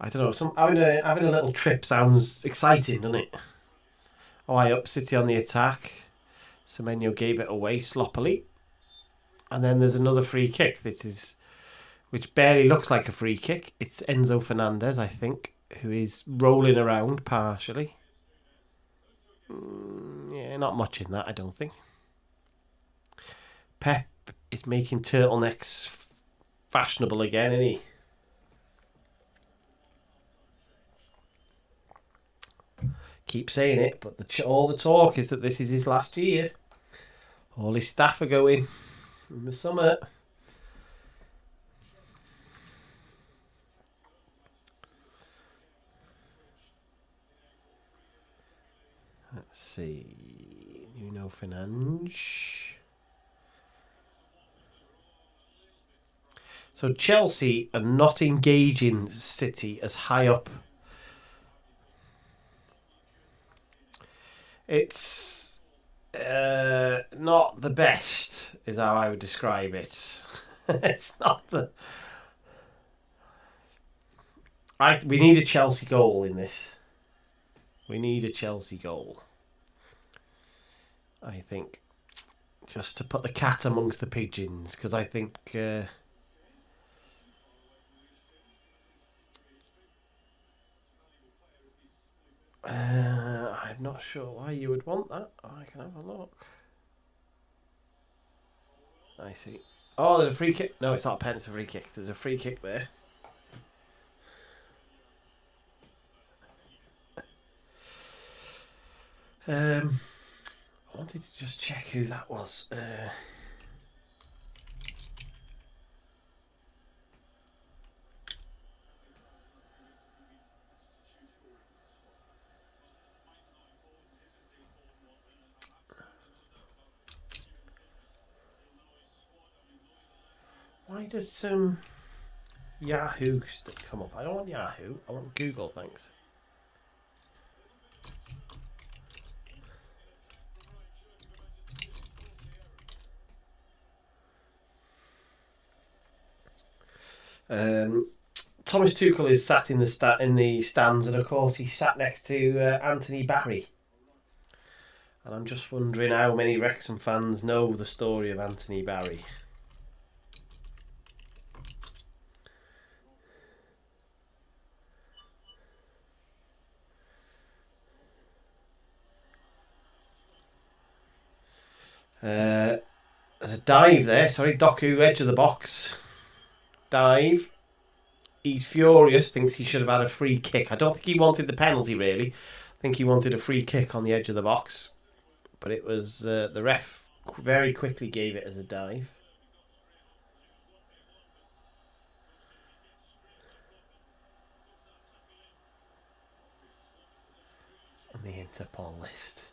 I don't know. Having a little trip sounds exciting, doesn't it? Oh, up City on the attack. Semenyo gave it away sloppily, and then there's another free kick. Which barely looks like a free kick. It's Enzo Fernandez, I think, who is rolling around partially. Yeah, not much in that, I don't think. Pep is making turtlenecks fashionable again, isn't he? Keep saying it, but all the talk is that this is his last year. All his staff are going in the summer. Let's see. Nuno Fernandes. So Chelsea are not engaging City as high up. It's not the best, is how I would describe it. It's not the... We need a Chelsea goal in this. We need a Chelsea goal, I think, just to put the cat amongst the pigeons, because I think I'm not sure why you would want that. I can have a look. I see. Oh, there's a free kick. No, it's not a pen, it's a free kick. There's a free kick there. I wanted to just check who that was. Why does Yahoo come up? I don't want Yahoo. I want Google, thanks. Thomas Tuchel is sat in the stands, and of course he's sat next to Anthony Barry. And I'm just wondering how many Wrexham fans know the story of Anthony Barry. There's a dive there. Sorry, Doku, edge of the box. Dive. He's furious, thinks he should have had a free kick. I don't think he wanted the penalty, really. I think he wanted a free kick on the edge of the box. But it was the ref very quickly gave it as a dive. On the Interpol list.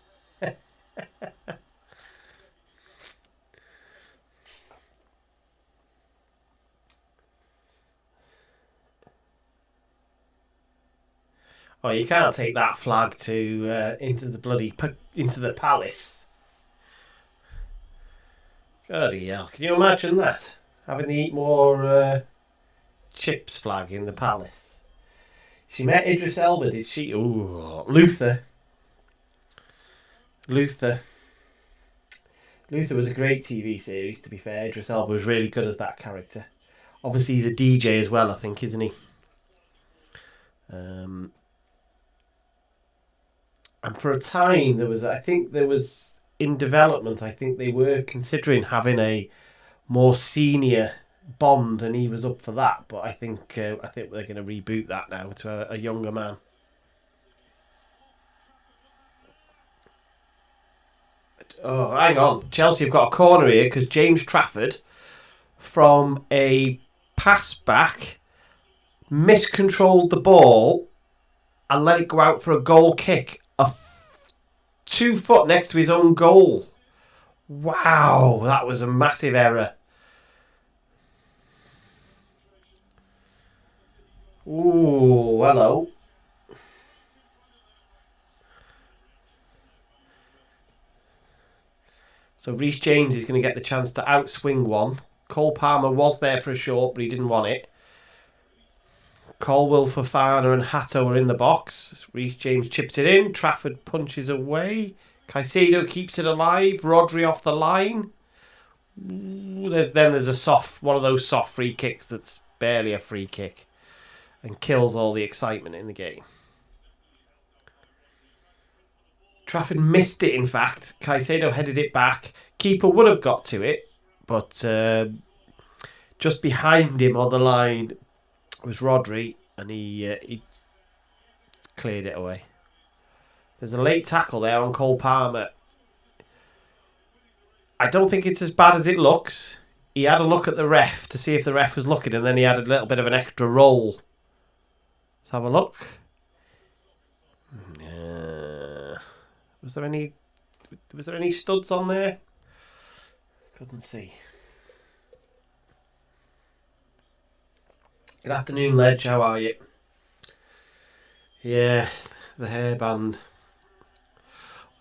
Oh, you can't take that flag to into the palace. Bloody hell! Can you imagine that? Having the Eat More Chips flag in the palace. She met Idris Elba, did she? Ooh, Luther. Luther was a great TV series, to be fair. Idris Elba was really good as that character. Obviously, he's a DJ as well, I think, isn't he? And for a time, there was in development, I think they were considering having a more senior Bond, and he was up for that. But I think they're going to reboot that now to a younger man. Oh, hang on. Chelsea have got a corner here because James Trafford, from a pass back, miscontrolled the ball and let it go out for a goal kick 2 foot next to his own goal. Wow, that was a massive error. Ooh, hello. So Reece James is going to get the chance to outswing one. Cole Palmer was there for a short, but he didn't want it. Colwell, Fofana and Hatto are in the box. Reece James chips it in. Trafford punches away. Caicedo keeps it alive. Rodri off the line. There's a one of those soft free kicks that's barely a free kick and kills all the excitement in the game. Trafford missed it, in fact. Caicedo headed it back. Keeper would have got to it, but just behind him on the line was Rodri, and he cleared it away. There's a late tackle there on Cole Palmer. I don't think it's as bad as it looks. He had a look at the ref to see if the ref was looking, and then he had a little bit of an extra roll. Let's have a look. Was there any studs on there? Couldn't see. Good afternoon, Ledge. How are you? Yeah, the hairband.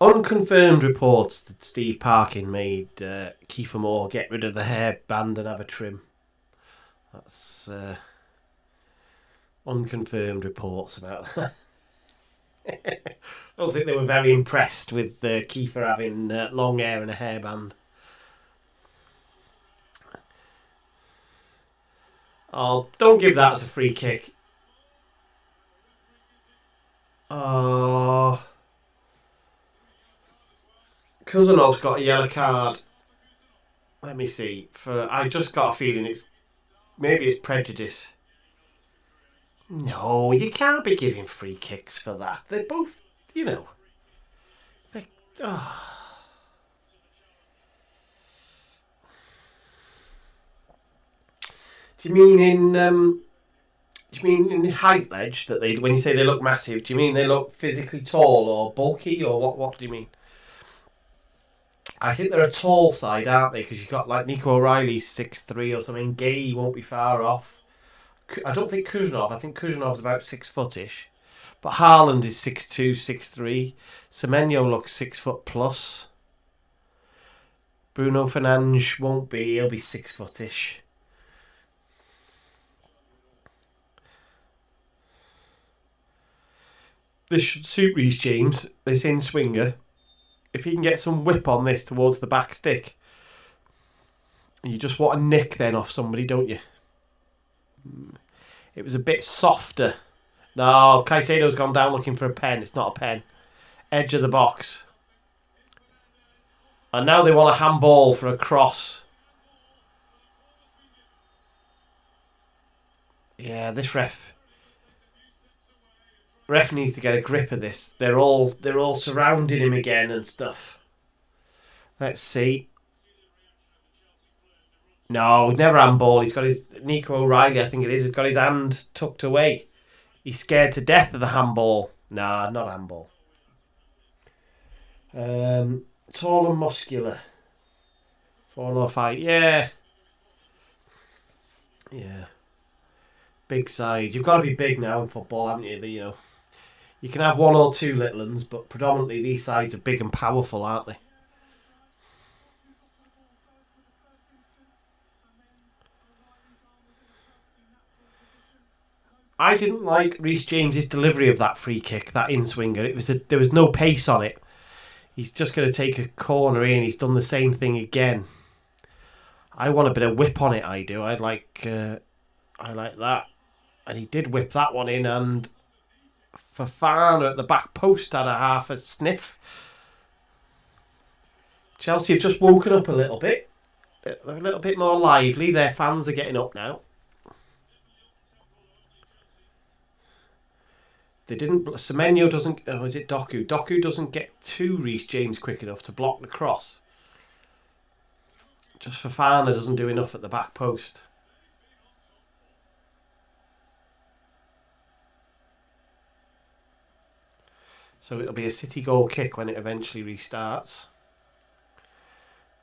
Unconfirmed reports that Steve Parkin made Kiefer Moore get rid of the hairband and have a trim. That's unconfirmed reports about that. I don't think they were very impressed with Kiefer having long hair and a hairband. Oh, don't give that as a free kick. Oh, Kuzanov's got a yellow card. Let me see. I just got a feeling maybe it's prejudice. No, you can't be giving free kicks for that. They're both, oh. Do you mean in height, Ledge, that when you say they look massive, do you mean they look physically tall or bulky, or what do you mean? I think they're a tall side, aren't they? Because you've got like Nico O'Reilly's 6'3" or something. Gay won't be far off. I don't think Kuznov. I think Kuznov's about 6 footish. But Haaland is 6'2", 6'3". Semenyo looks 6 foot plus. Bruno Fernandes won't be. He'll be 6 footish. This should suit Reece James, this in-swinger. If he can get some whip on this towards the back stick. You just want a nick then off somebody, don't you? It was a bit softer. No, Caicedo's gone down looking for a pen. It's not a pen. Edge of the box. And now they want a handball for a cross. Yeah, this ref needs to get a grip of this. They're all surrounding him again and stuff. Let's see. No, never handball. He's got his Nico O'Reilly, I think it is. He's got his hand tucked away. He's scared to death of the handball. Nah, not handball. Tall and muscular. 4-5. Yeah. Yeah. Big side. You've got to be big now in football, haven't you? You can have one or two little ones, but predominantly these sides are big and powerful, aren't they? I didn't like Reece James's delivery of that free kick, that in-swinger. There was no pace on it. He's just going to take a corner in. He's done the same thing again. I want a bit of whip on it, I do. I like that. And he did whip that one in, and Fofana at the back post had half a sniff. Chelsea have just woken up a little bit. They're a little bit more lively. Their fans are getting up now. They didn't. Semenyo doesn't. Oh, is it Doku? Doku doesn't get to Reece James quick enough to block the cross. Just Fofana doesn't do enough at the back post. So it'll be a City goal kick when it eventually restarts.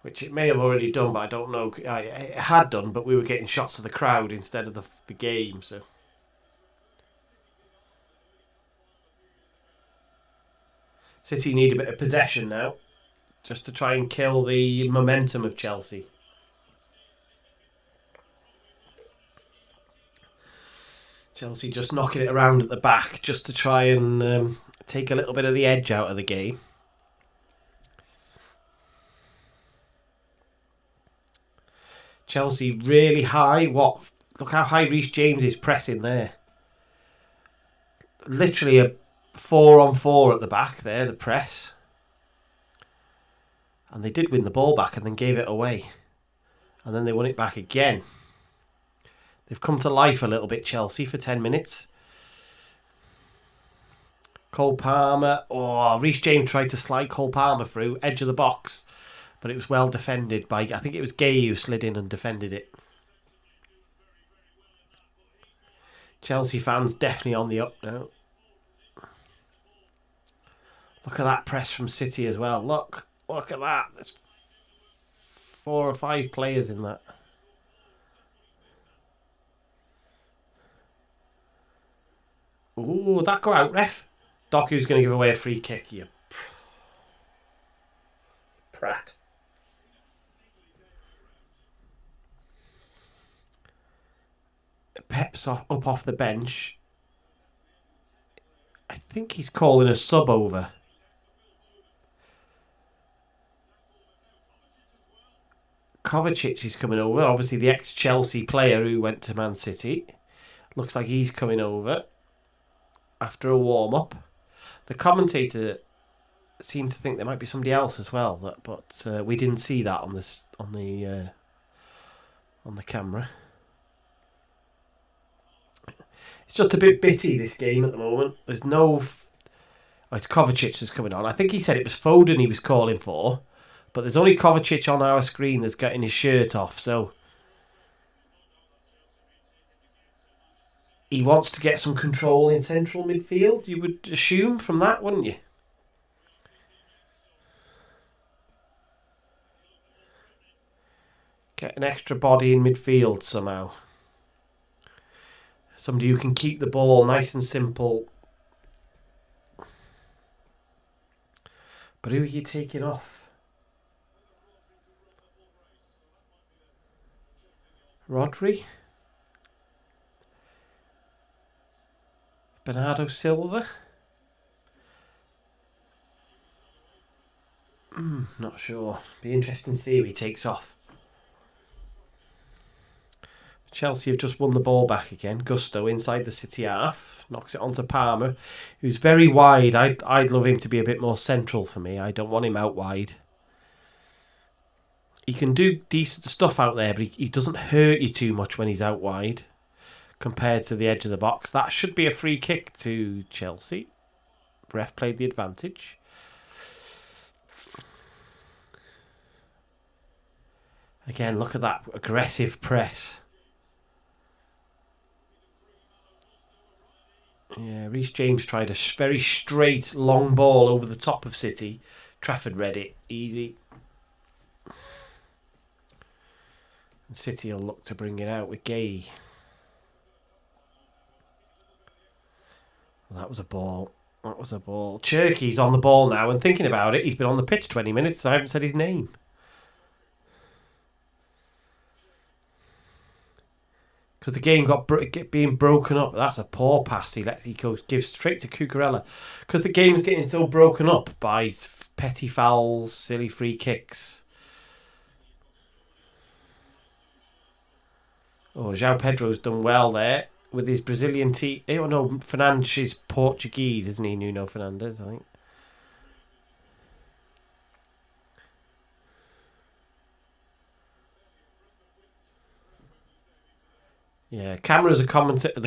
Which it may have already done, but I don't know. It had done, but we were getting shots of the crowd instead of the game. So City need a bit of possession now, just to try and kill the momentum of Chelsea. Chelsea just knocking it around at the back just to try and take a little bit of the edge out of the game. Chelsea really high. Look how high Reece James is pressing there. Literally a 4-on-4 at the back there, the press. And they did win the ball back and then gave it away. And then they won it back again. They've come to life a little bit, Chelsea, for 10 minutes. Cole Palmer. Oh, Reece James tried to slide Cole Palmer through, edge of the box. But it was well defended by, I think it was Gay who slid in and defended it. Chelsea fans definitely on the up now. Look at that press from City as well. Look at that. There's 4 or 5 players in that. Ooh, that go out, ref. Doku's going to give away a free kick. You prat. Pep's up off the bench. I think he's calling a sub over. Kovacic is coming over. Obviously the ex-Chelsea player who went to Man City. Looks like he's coming over after a warm-up. The commentator seemed to think there might be somebody else as well, but we didn't see that on the camera. It's just a bit bitty, this game at the moment. There's no... Oh, it's Kovacic that's coming on. I think he said it was Foden he was calling for. But there's only Kovacic on our screen that's getting his shirt off. So he wants to get some control in central midfield. You would assume from that, wouldn't you? Get an extra body in midfield somehow. Somebody who can keep the ball nice and simple. But who are you taking off? Rodri? Bernardo Silva? Not sure. Be interesting to see who he takes off. Chelsea have just won the ball back again. Gusto inside the City half. Knocks it onto Palmer, who's very wide. I'd love him to be a bit more central for me. I don't want him out wide. He can do decent stuff out there, but he doesn't hurt you too much when he's out wide compared to the edge of the box. That should be a free kick to Chelsea. Ref played the advantage. Again, look at that aggressive press. Yeah, Reece James tried a very straight, long ball over the top of City. Trafford read it. Easy. And City will look to bring it out with Gay. Well, that was a ball. That was a ball. Cherky's on the ball now, and thinking about it, he's been on the pitch 20 minutes and I haven't said his name. Because the game got being broken up. That's a poor pass. He gives straight to Cucurella. Because the game's getting so broken up by petty fouls, silly free kicks. Oh, João Pedro's done well there with his Brazilian team. Oh no, Fernandes is Portuguese, isn't he? Nuno Fernandes, I think. Yeah, the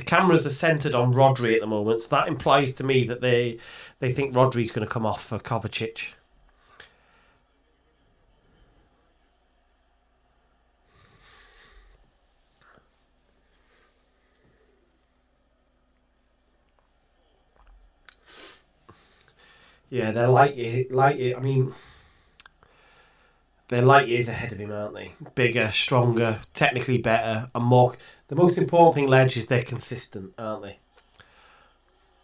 cameras are centred on Rodri at the moment, so that implies to me that they think Rodri's going to come off for Kovacic. Yeah, they're light years. I mean, they're light years ahead of him, aren't they? Bigger, stronger, technically better, and more. The most important thing, Ledge, is they're consistent, aren't they?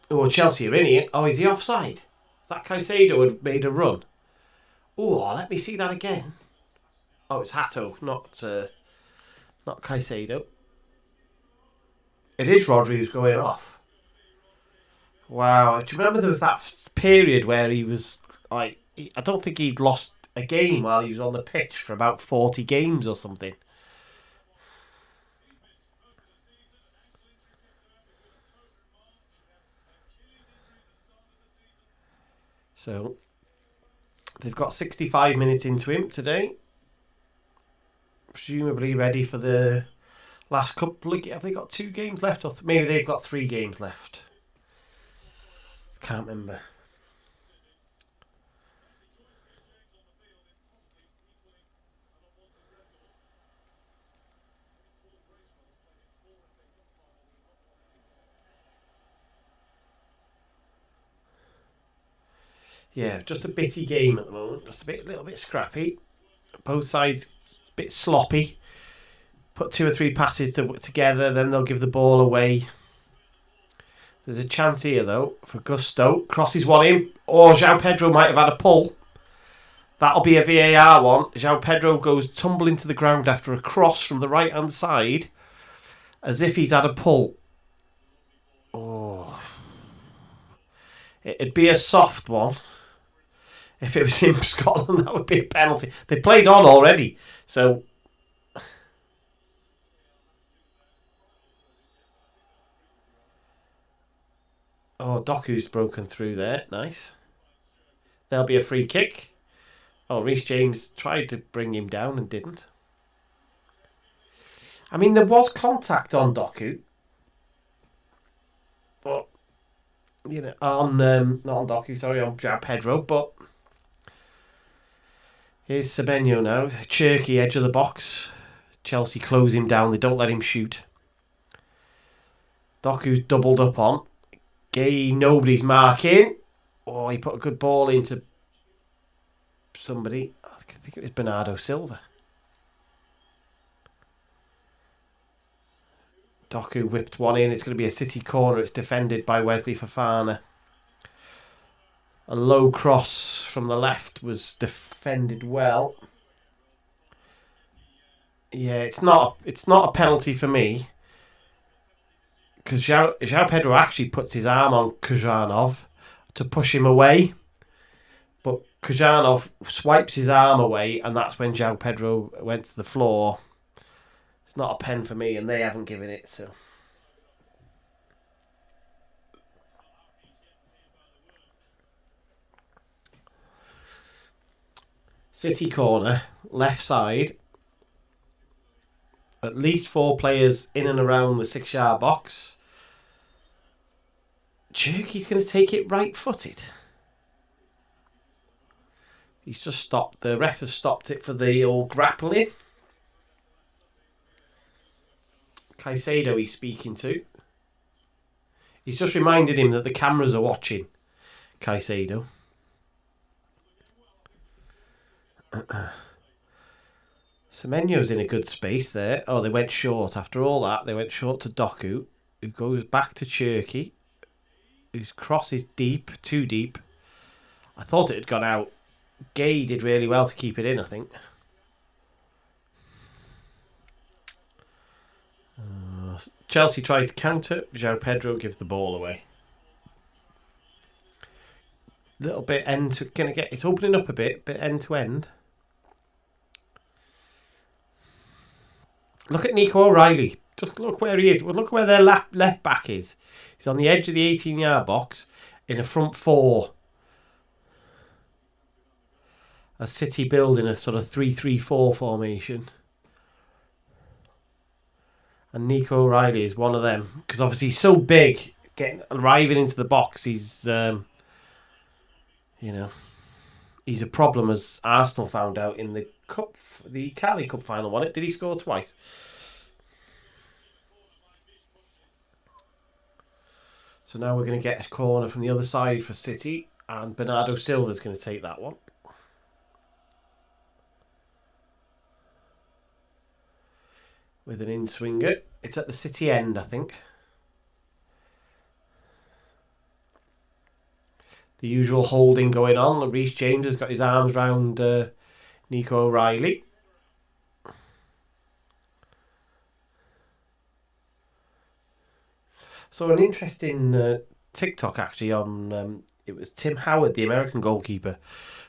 Oh, Chelsea are in here. Oh, is he offside? That Caicedo had made a run. Oh, let me see that again. Oh, it's Hato, not Caicedo. It is Rodri who's going off. Wow. Do you remember there was that period where he was like, I don't think he'd lost a game while he was on the pitch for about 40 games or something. So they've got 65 minutes into him today. Presumably ready for the last couple of... Have they got 2 games left? Or maybe they've got 3 games left. Can't remember. Yeah, just a bitty game at the moment. Just a little bit scrappy. Both sides a bit sloppy. Put 2 or 3 passes together, then they'll give the ball away. There's a chance here, though, for Gusto. Crosses one in. Oh, João Pedro might have had a pull. That'll be a VAR one. João Pedro goes tumbling to the ground after a cross from the right-hand side, as if he's had a pull. Oh. It'd be a soft one. If it was in Scotland, that would be a penalty. They played on already, so... Oh, Doku's broken through there. Nice. There'll be a free kick. Oh, Reece James tried to bring him down and didn't. I mean, there was contact on Doku. But, you know, not on Doku, sorry, on João Pedro, but... Here's Semenyo now. Cherky, edge of the box. Chelsea close him down. They don't let him shoot. Doku's doubled up on. Gay, nobody's marking. Oh, he put a good ball into somebody. I think it was Bernardo Silva. Doku whipped one in. It's going to be a City corner. It's defended by Wesley Fofana. A low cross from the left was defended well. Yeah, it's not a penalty for me. Because João Pedro actually puts his arm on Kujanov to push him away. But Kujanov swipes his arm away, and that's when João Pedro went to the floor. It's not a pen for me, and they haven't given it, so... City corner, left side. At least 4 players in and around the 6-yard box. Cherky's going to take it right-footed. He's just stopped. The ref has stopped it for the old grappling. Caicedo he's speaking to. He's just reminded him that the cameras are watching Caicedo. Semenyo's in a good space there. Oh, they went short. After all that, they went short to Doku, who goes back to Cherky, whose cross is deep, too deep. I thought it had gone out. Gay did really well to keep it in, I think. Chelsea tried to counter. João Pedro gives the ball away. Little bit end. Gonna get. It's opening up a bit end to end. Look at Nico O'Reilly. Just look where he is. Well, look where their left back is. He's on the edge of the 18-yard box in a front 4. A City building a sort of 3-3-4 formation. And Nico O'Reilly is one of them. Because obviously he's so big, arriving into the box, he's, he's a problem, as Arsenal found out in the Cup, the Cali Cup final, wasn't it? Did he score twice? So now we're going to get a corner from the other side for City. And Bernardo Silva's going to take that one. With an in-swinger. It's at the City end, I think. The usual holding going on. Reece James has got his arms round Nico O'Reilly. So an interesting TikTok actually on... it was Tim Howard, the American goalkeeper,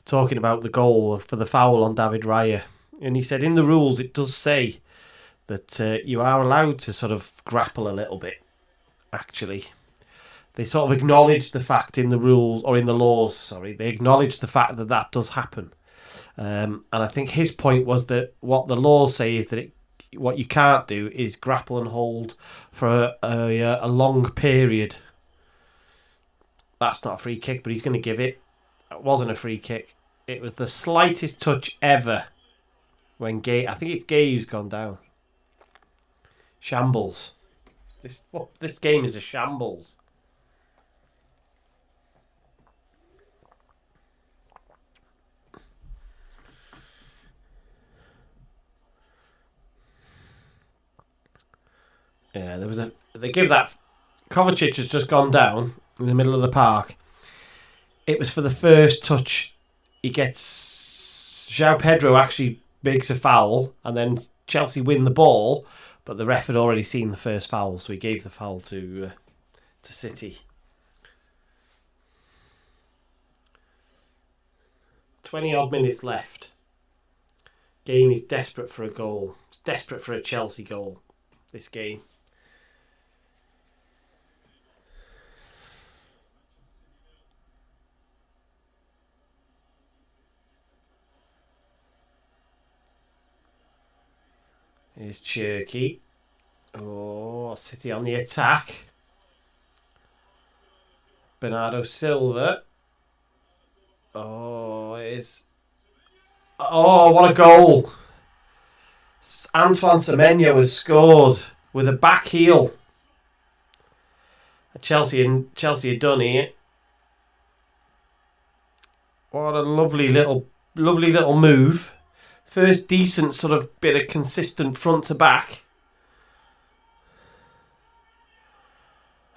talking about the goal for the foul on David Raya. And he said in the rules it does say that you are allowed to sort of grapple a little bit, actually. They sort of acknowledge the fact in the rules, or in the laws, sorry, they acknowledge the fact that that does happen. And I think his point was that what the laws say is that what you can't do is grapple and hold for a long period. That's not a free kick, but he's going to give it. It wasn't a free kick. It was the slightest touch ever when Gay, I think it's Gay who's gone down. Shambles. This game is a shambles. Yeah, they give that. Kovacic has just gone down in the middle of the park. It was for the first touch. He gets João Pedro actually makes a foul, and then Chelsea win the ball, but the ref had already seen the first foul, so he gave the foul to City. 20 odd minutes left. Game is desperate for a goal. It's desperate for a Chelsea goal. This game. Here's Cherky. Oh, City on the attack. Bernardo Silva. Oh, what a goal. Antoine Semenyo has scored with a back heel. Chelsea are done here. What a lovely little move. First decent sort of bit of consistent front to back.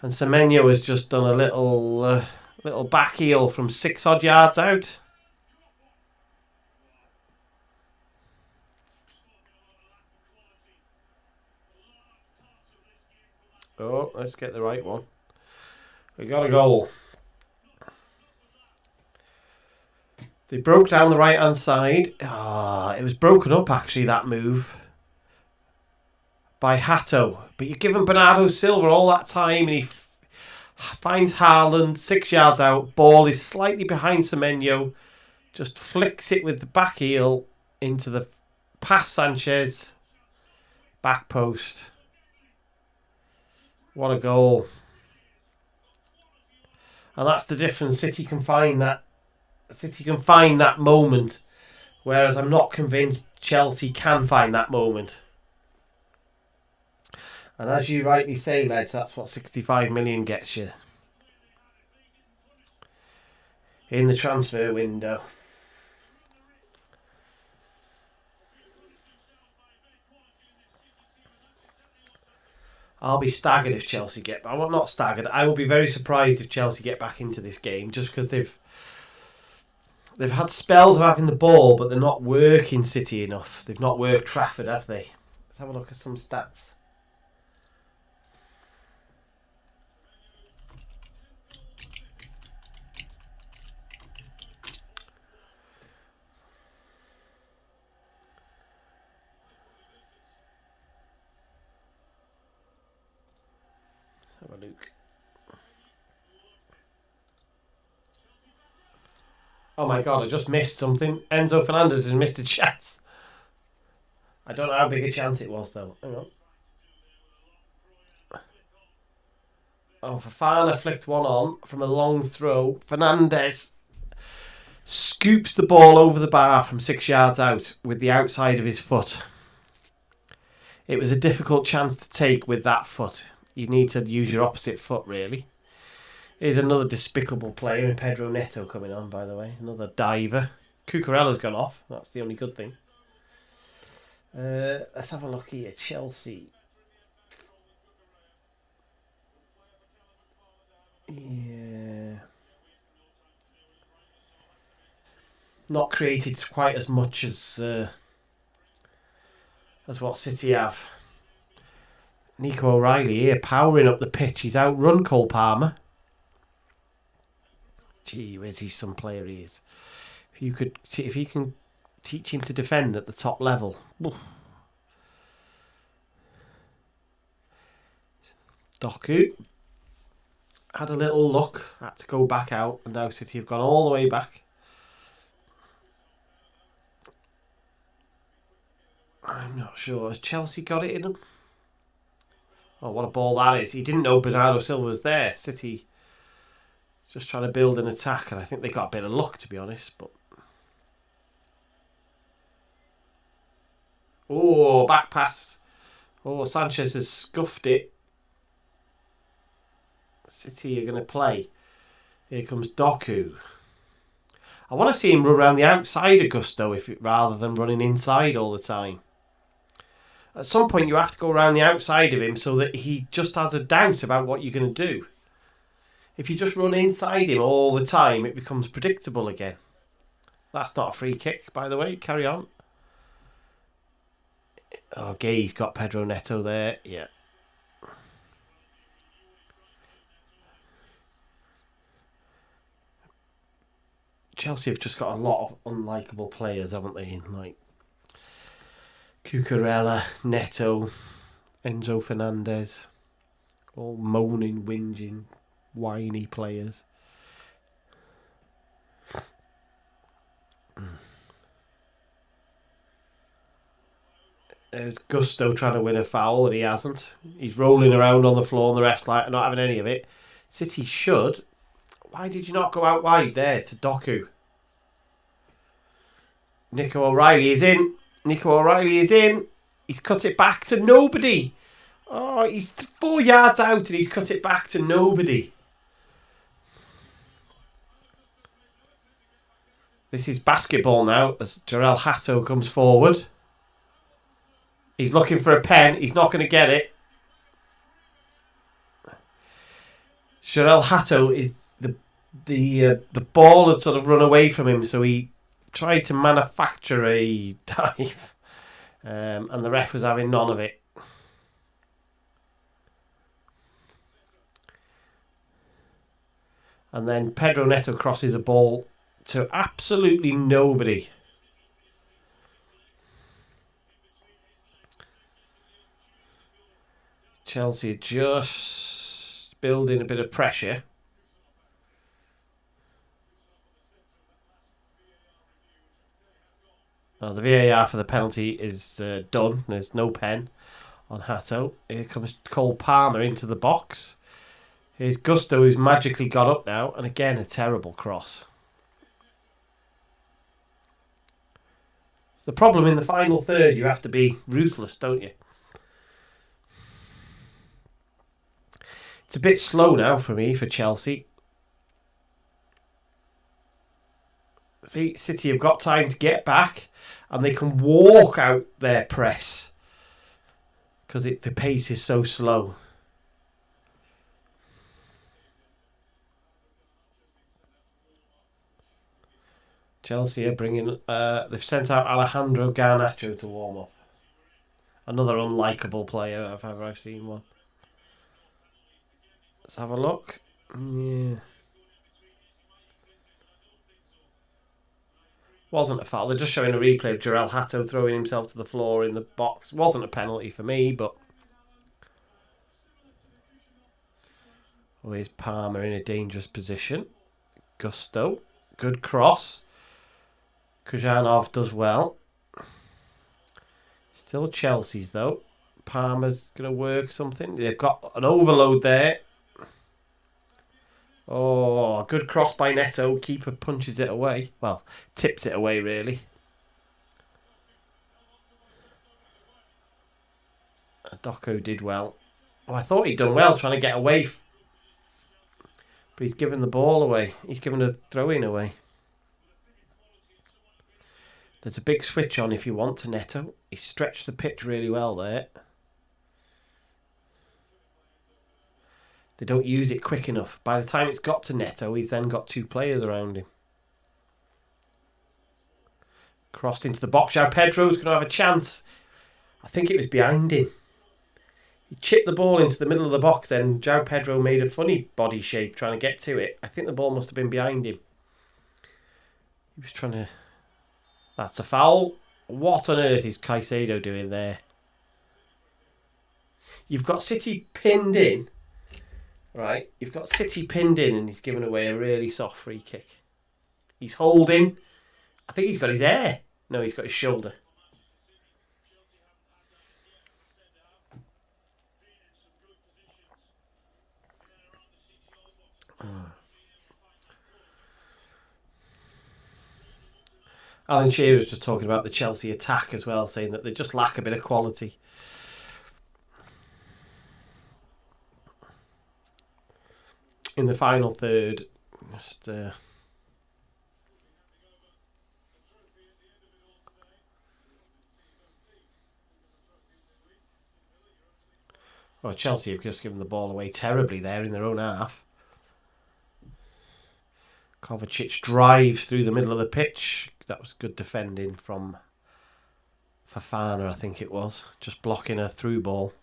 And Semenyo has just done a little back heel from 6 odd yards out. Oh, let's get the right one. We got a goal. They broke down the right-hand side. It was broken up, actually, that move. By Hato. But you're giving Bernardo Silva all that time, and he finds Haaland 6 yards out. Ball is slightly behind Semenyo. Just flicks it with the back heel into the past Sanchez. Back post. What a goal. And that's the difference. City can find that moment, whereas I'm not convinced Chelsea can find that moment. And as you rightly say, Ledge, that's what 65 million gets you in the transfer window. I'll be staggered if Chelsea get back. I'm not staggered. I will be very surprised if Chelsea get back into this game, just because they've had spells of having the ball, but they're not working City enough. They've not worked Trafford, have they? Let's have a look at some stats. Let's have a look. Oh my God, I just missed something. Enzo Fernandez has missed a chance. I don't know how big a chance it was, though. Hang on. Oh, Fofana flicked one on from a long throw. Fernandez scoops the ball over the bar from 6 yards out with the outside of his foot. It was a difficult chance to take with that foot. You need to use your opposite foot, really. Here's another despicable player in Pedro Neto coming on, by the way. Another diver. Cucurella's gone off. That's the only good thing. Let's have a look here. Chelsea. Yeah. Not created quite as much as what City have. Nico O'Reilly here, powering up the pitch. He's outrun Cole Palmer. Gee, where's he? Some player he is. If you can teach him to defend at the top level. Oof. Doku had a little look, had to go back out, and now City have gone all the way back. I'm not sure. Has Chelsea got it in them? Oh, what a ball that is. He didn't know Bernardo Silva was there. City just trying to build an attack, and I think they got a bit of luck, to be honest. But oh, back pass. Oh, Sanchez has scuffed it. City are going to play. Here comes Doku. I want to see him run around the outside of Gusto rather than running inside all the time. At some point you have to go around the outside of him so that he just has a doubt about what you're going to do. If you just run inside him all the time, it becomes predictable again. That's not a free kick, by the way. Carry on. Oh, Gay's got Pedro Neto there. Yeah. Chelsea have just got a lot of unlikable players, haven't they? Like Cucurella, Neto, Enzo Fernandez. All moaning, whinging, whiny players. There's Gusto trying to win a foul and he hasn't. He's rolling around on the floor and the ref's like not having any of it. City should. Why did you not go out wide there to Doku? Nico O'Reilly is in. Nico O'Reilly is in. He's cut it back to nobody. Oh, he's 4 yards out and he's cut it back to nobody. This is basketball now as Jarell Hatto comes forward. He's looking for a pen. He's not going to get it. Jarell Hatto is the ball had sort of run away from him, so he tried to manufacture a dive, and the ref was having none of it. And then Pedro Neto crosses a ball to absolutely nobody. Chelsea just building a bit of pressure. Oh, the VAR for the penalty is done. There's no pen on Hatto. Here comes Cole Palmer into the box. Here's Gusto, who's magically got up now. And again, a terrible cross. It's the problem in the final third. You have to be ruthless, don't you? It's a bit slow now for me, for Chelsea. See, City have got time to get back and they can walk out their press because the pace is so slow. Chelsea are bringing... they've sent out Alejandro Garnacho to warm up. Another unlikable player if ever I've seen one. Let's have a look. Yeah. Wasn't a foul. They're just showing a replay of Jarell Hatto throwing himself to the floor in the box. Wasn't a penalty for me, but... Oh, here's Palmer in a dangerous position. Gusto. Good cross. Kujanov does well. Still Chelsea's, though. Palmer's going to work something. They've got an overload there. Oh, good cross by Neto. Keeper punches it away. Well, tips it away, really. Doku did well. Oh, I thought he'd done well trying to get away. But he's given the ball away. He's given a throw-in away. There's a big switch on if you want to Neto. He stretched the pitch really well there. They don't use it quick enough. By the time it's got to Neto, he's then got 2 players around him. Crossed into the box. João Pedro's going to have a chance. I think it was behind him. He chipped the ball into the middle of the box, and João Pedro made a funny body shape trying to get to it. I think the ball must have been behind him. He was trying to... That's a foul. What on earth is Caicedo doing there? You've got City pinned in. Right, you've got City pinned in, and he's given away a really soft free kick. He's holding. I think he's got his hair. No, he's got his shoulder. Alan Shearer was just talking about the Chelsea attack as well, saying that they just lack a bit of quality. In the final third, just Chelsea have just given the ball away terribly there in their own half. Kovacic drives through the middle of the pitch. That was good defending from Fofana, I think it was. Just blocking a through ball.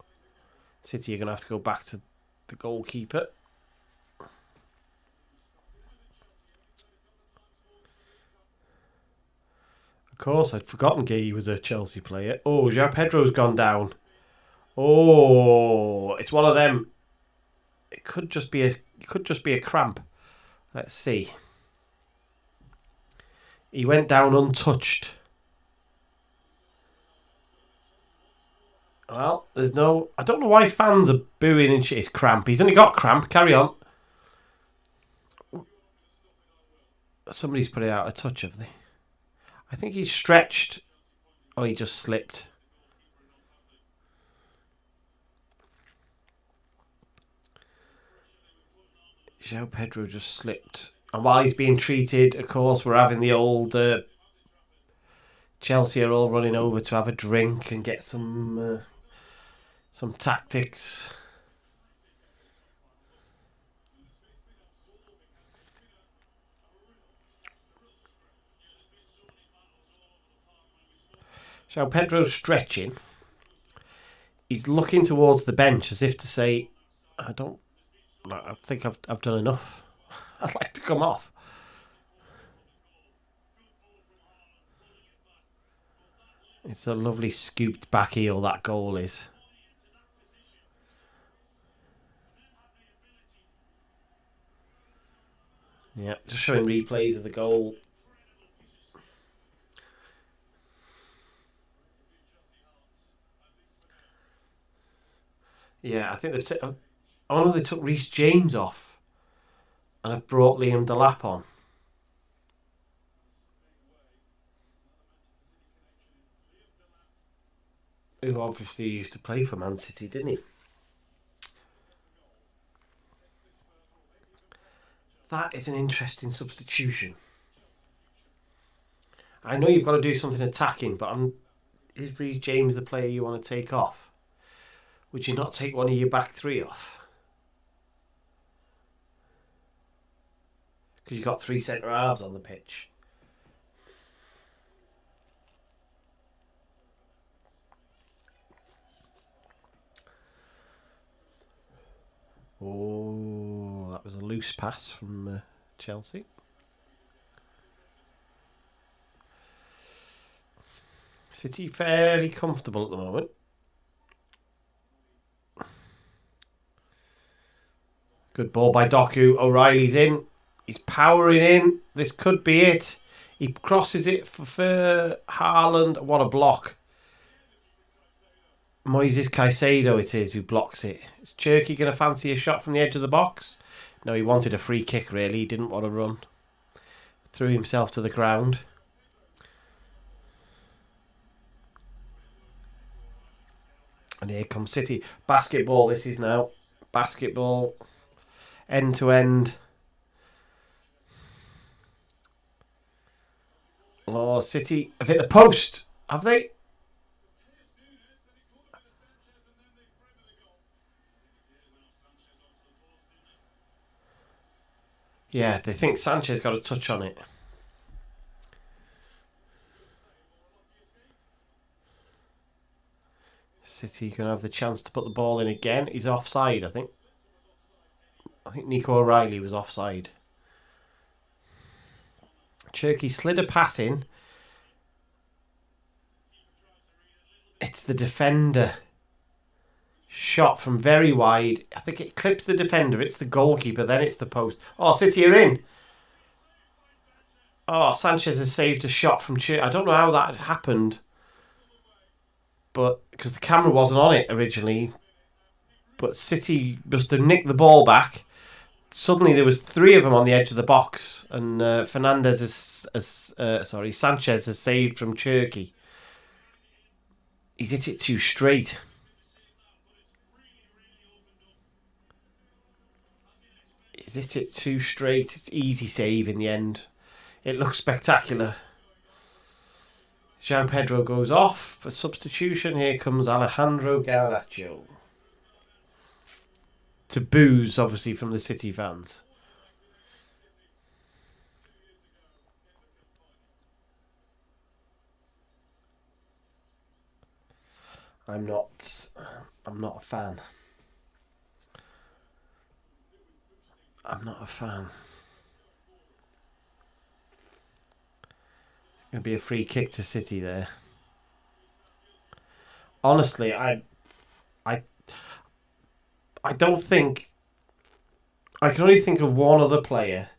City are going to have to go back to the goalkeeper. Of course, I'd forgotten Gueye was a Chelsea player. Oh, João Pedro's gone down. Oh, it's one of them. It could just be a cramp. Let's see. He went down untouched. Well, there's no... I don't know why fans are booing and shit. It's cramp. He's only got cramp. Carry on. Somebody's put it out of touch, have they? I think he's stretched. Oh, he just slipped. João Pedro just slipped. And while he's being treated, of course, we're having the old... Chelsea are all running over to have a drink and get some tactics. João Pedro's stretching. He's looking towards the bench as if to say, I think I've done enough. I'd like to come off. It's a lovely scooped back heel, that goal is. Yeah, just showing replays of the goal. Yeah, I think they took Reece James off and have brought Liam Delap on. Who obviously used to play for Man City, didn't he? That is an interesting substitution. I know you've got to do something attacking, but is Reece James the player you want to take off? Would you not take one of your back 3 off? Because you've got 3 centre halves on the pitch. Oh, that was a loose pass from Chelsea. City fairly comfortable at the moment. Good ball by Doku. O'Reilly's in. He's powering in. This could be it. He crosses it for Haaland. What a block. Moises Caicedo it is who blocks it. Is Cherky going to fancy a shot from the edge of the box? No, he wanted a free kick really. He didn't want to run. Threw himself to the ground. And here comes City. Basketball this is now. Basketball. End to end. Oh, City have hit the post. Have they? Yeah, they think Sanchez got a touch on it. City going to have the chance to put the ball in again. He's offside, I think. I think Nico O'Reilly was offside. Cherky slid a pass in. It's the defender. Shot from very wide. I think it clips the defender. It's the goalkeeper. Then it's the post. Oh, City are in. Oh, Sanchez has saved a shot from Cherky. I don't know how that happened. But because the camera wasn't on it originally. But City must have nicked the ball back. Suddenly there was 3 of them on the edge of the box. And Sanchez has saved from Cherky. He's hit it too straight. He's hit it too straight. It's easy save in the end. It looks spectacular. Jean Pedro goes off for substitution. Here comes Alejandro Garnacho. To boos, obviously, from the City fans. I'm not a fan. I'm not a fan. It's going to be a free kick to City there. Honestly, I don't think... I can only think of one other player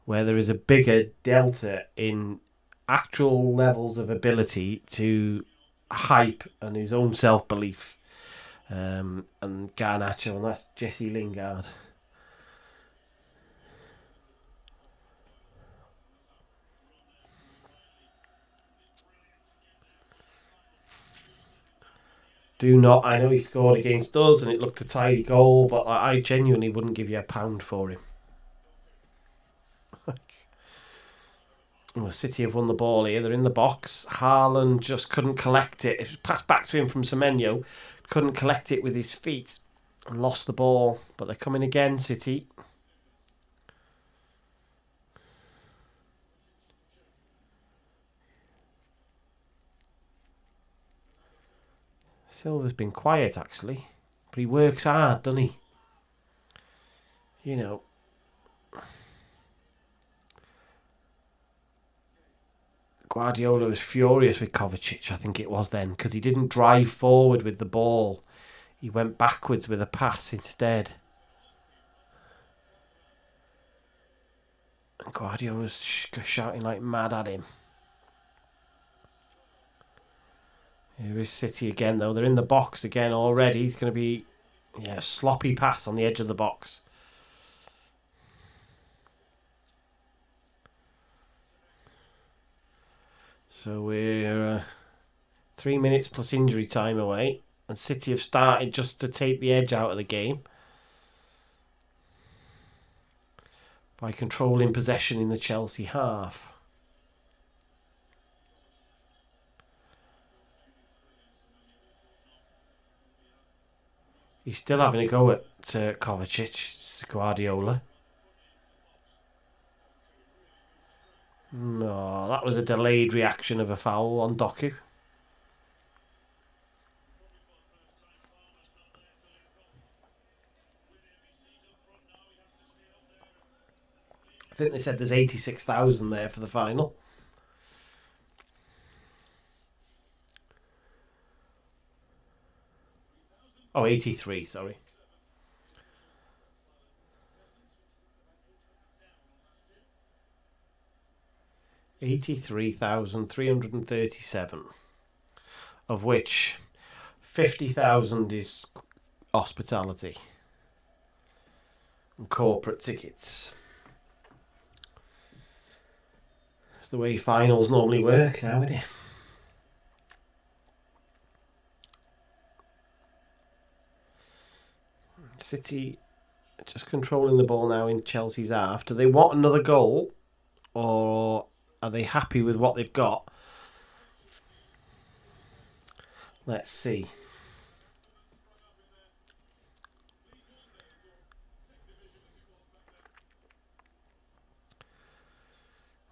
where there is a bigger delta in actual levels of ability to hype and his own self-belief. And Garnacho, and that's Jesse Lingard. Do not. I know he scored against us and it looked a tidy goal, but I genuinely wouldn't give you £1 for him. City have won the ball here. They're in the box. Haaland just couldn't collect it. It passed back to him from Semenyo. Couldn't collect it with his feet and lost the ball. But they're coming again, City. Silva's been quiet, actually. But he works hard, doesn't he? You know. Guardiola was furious with Kovacic, I think it was then, because he didn't drive forward with the ball. He went backwards with a pass instead. And Guardiola was shouting like mad at him. Here is City again, though. They're in the box again already. It's going to be a sloppy pass on the edge of the box. So we're 3 minutes plus injury time away. And City have started just to take the edge out of the game by controlling possession in the Chelsea half. He's still having a go at Kovacic, Guardiola. No, that was a delayed reaction of a foul on Doku. I think they said there's 86,000 there for the final. Oh, 83, sorry. $83,337, of which 50,000 is hospitality and corporate tickets. It's the way finals normally work now, isn't it? City just controlling the ball now in Chelsea's half. Do they want another goal, or are they happy with what they've got Let's see.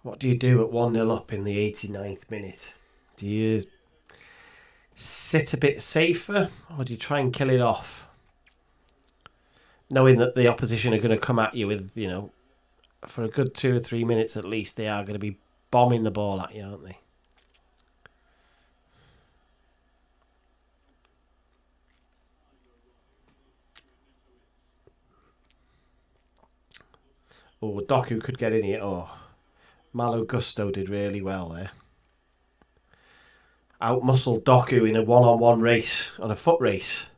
What do you do at 1-0 up in the 89th minute? Do you sit a bit safer, or do you try and kill it off? Knowing that the opposition are going to come at you with, you know, for a good 2 or 3 minutes at least, they are going to be bombing the ball at you, aren't they? Oh, Doku could get in here. Oh, Malo Gusto did really well there. Out-muscled Doku in a one-on-one race, on a foot race.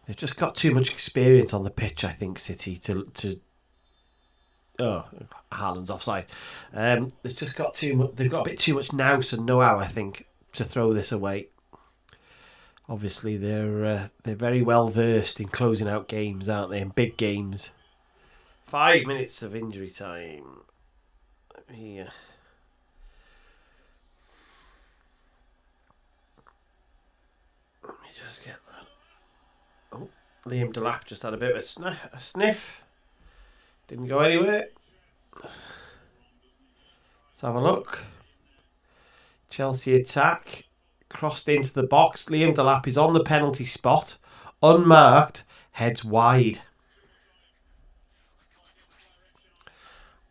They've just got too much experience on the pitch, I think, City, to oh, Haaland's offside. They've just got too much. They've got a bit too much nous and know-how, I think, to throw this away. Obviously, they're very well versed in closing out games, aren't they? In big games. 5 minutes of injury time. Let me just get that. Oh, Liam Delap just had a bit of a sniff. Didn't go anywhere. Let's have a look. Chelsea attack. Crossed into the box. Liam Delap is on the penalty spot. Unmarked. Heads wide.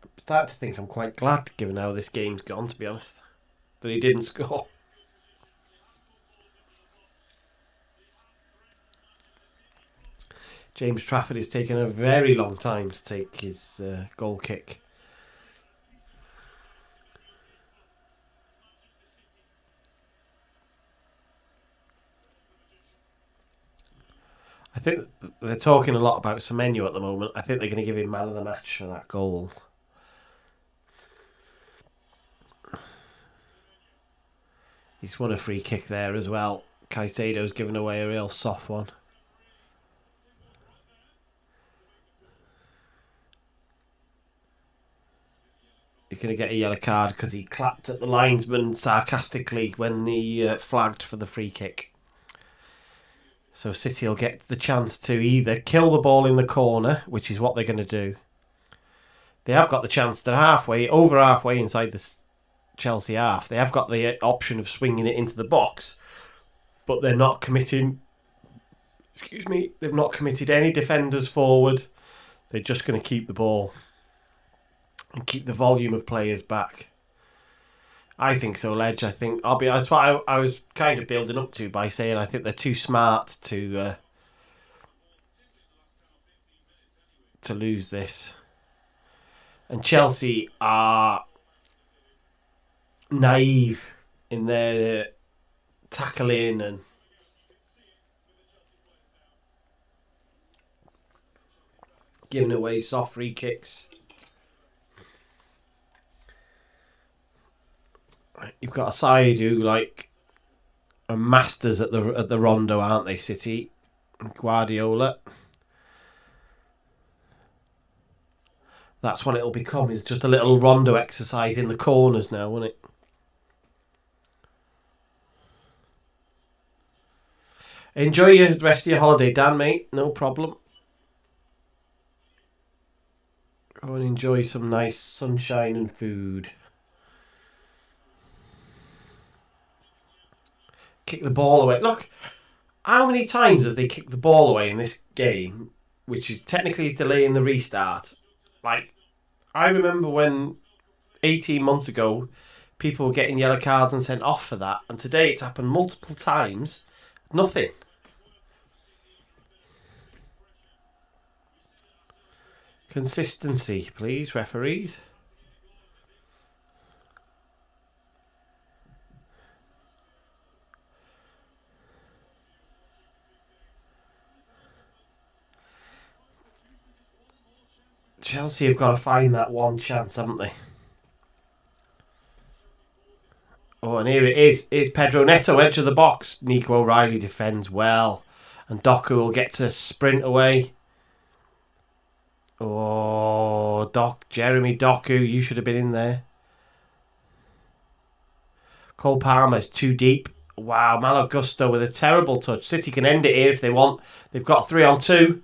I'm starting to think I'm quite glad, given how this game's gone, to be honest, that he didn't score. James Trafford has taken a very long time to take his goal kick. I think they're talking a lot about Semenyo at the moment. I think they're going to give him man of the match for that goal. He's won a free kick there as well. Caicedo's given away a real soft one. He's going to get a yellow card because he clapped at the linesman sarcastically when he flagged for the free kick. So City will get the chance to either kill the ball in the corner, which is what they're going to do. They have got the chance. They're over halfway inside the Chelsea half. They have got the option of swinging it into the box, but they're not committing. Excuse me. They've not committed any defenders forward. They're just going to keep the ball and keep the volume of players back. I think so, Ledge. I think that's what I was kind of building up to by saying I think they're too smart to lose this. And Chelsea are naive in their tackling and giving away soft free kicks. You've got a side who are masters at the rondo, aren't they? City, Guardiola. That's what it'll become. It's just a little rondo exercise in the corners now, won't it? Enjoy the rest of your holiday, Dan, mate. No problem. Go and enjoy some nice sunshine and food. Kick the ball away. Look, how many times have they kicked the ball away in this game, which is technically delaying the restart? I remember when 18 months ago, people were getting yellow cards and sent off for that, and today it's happened multiple times. Nothing. Consistency, please, referees. Chelsea have got to find that one chance, haven't they? Oh, and here it is. Here's Pedro Neto, edge of the box. Nico O'Reilly defends well. And Doku will get to sprint away. Oh, Jeremy Doku, you should have been in there. Cole Palmer's too deep. Wow, Malo Gusto with a terrible touch. City can end it here if they want. They've got 3-on-2.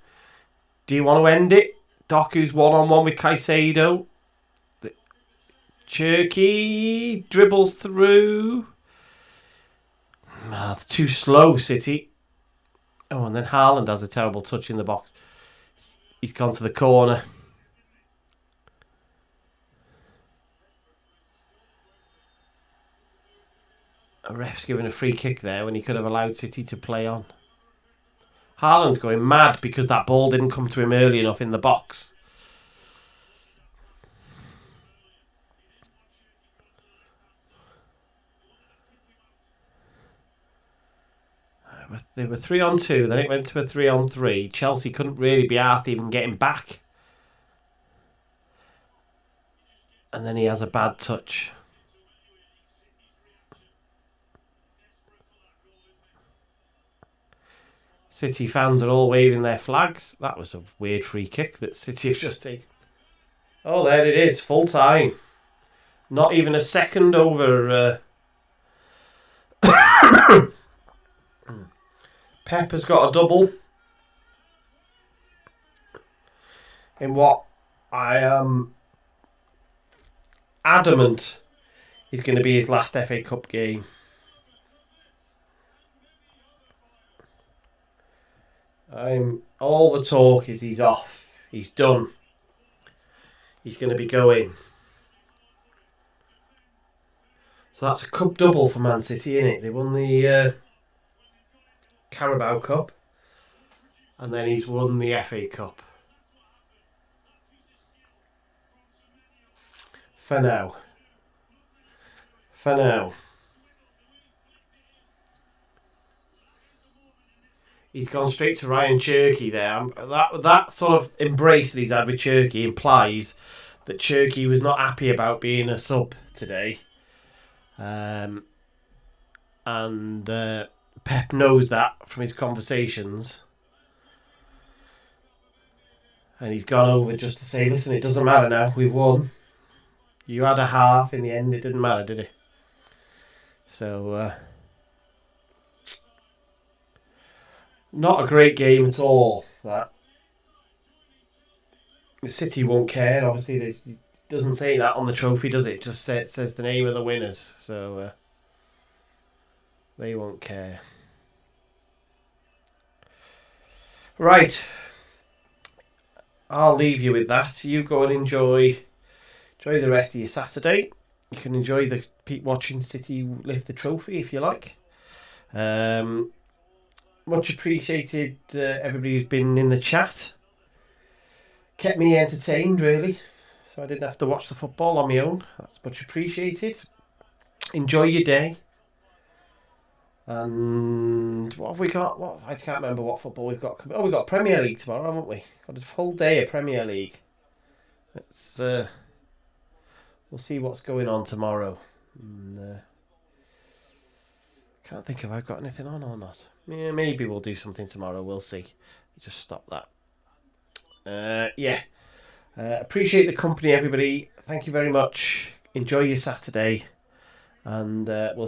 Do you want to end it? Doku's 1-on-1 with Caicedo. Cherky dribbles through. Too slow, City. Oh, and then Haaland has a terrible touch in the box. He's gone to the corner. A ref's given a free kick there when he could have allowed City to play on. Haaland's going mad because that ball didn't come to him early enough in the box. They were 3-on-2, then it went to a 3-on-3. Chelsea couldn't really be arsed even getting back. And then he has a bad touch. City fans are all waving their flags. That was a weird free kick that City have just taken. Oh, there it is, full time. Not even a second over. Pep has got a double in what I am adamant is going to be his last FA Cup game. All the talk is he's off. He's done. He's going to be going. So that's a cup double for Man City, isn't it? They won the Carabao Cup, and then he's won the FA Cup. For now. He's gone straight to Ryan Cherky there. That sort of embrace that he's had with Cherky implies that Cherky was not happy about being a sub today. And Pep knows that from his conversations. And he's gone over just to say, listen, it doesn't matter now, we've won. You had a half, in the end it didn't matter, did it? So, not a great game at all, that. The City won't care, obviously. It doesn't say that on the trophy, does it? It just says the name of the winners, so they won't care. Right. I'll leave you with that. You go and enjoy the rest of your Saturday. You can enjoy watching City lift the trophy if you like. Much appreciated everybody who's been in the chat. Kept me entertained, really. So I didn't have to watch the football on my own. That's much appreciated. Enjoy your day. And what have we got? I can't remember what football we've got. Oh, we've got Premier League tomorrow, haven't we? Got a full day of Premier League. Let's we'll see what's going on tomorrow. Can't think if I've got anything on or not. Yeah, maybe we'll do something tomorrow. We'll see. Just stop that. Appreciate the company, everybody. Thank you very much. Enjoy your Saturday, and we'll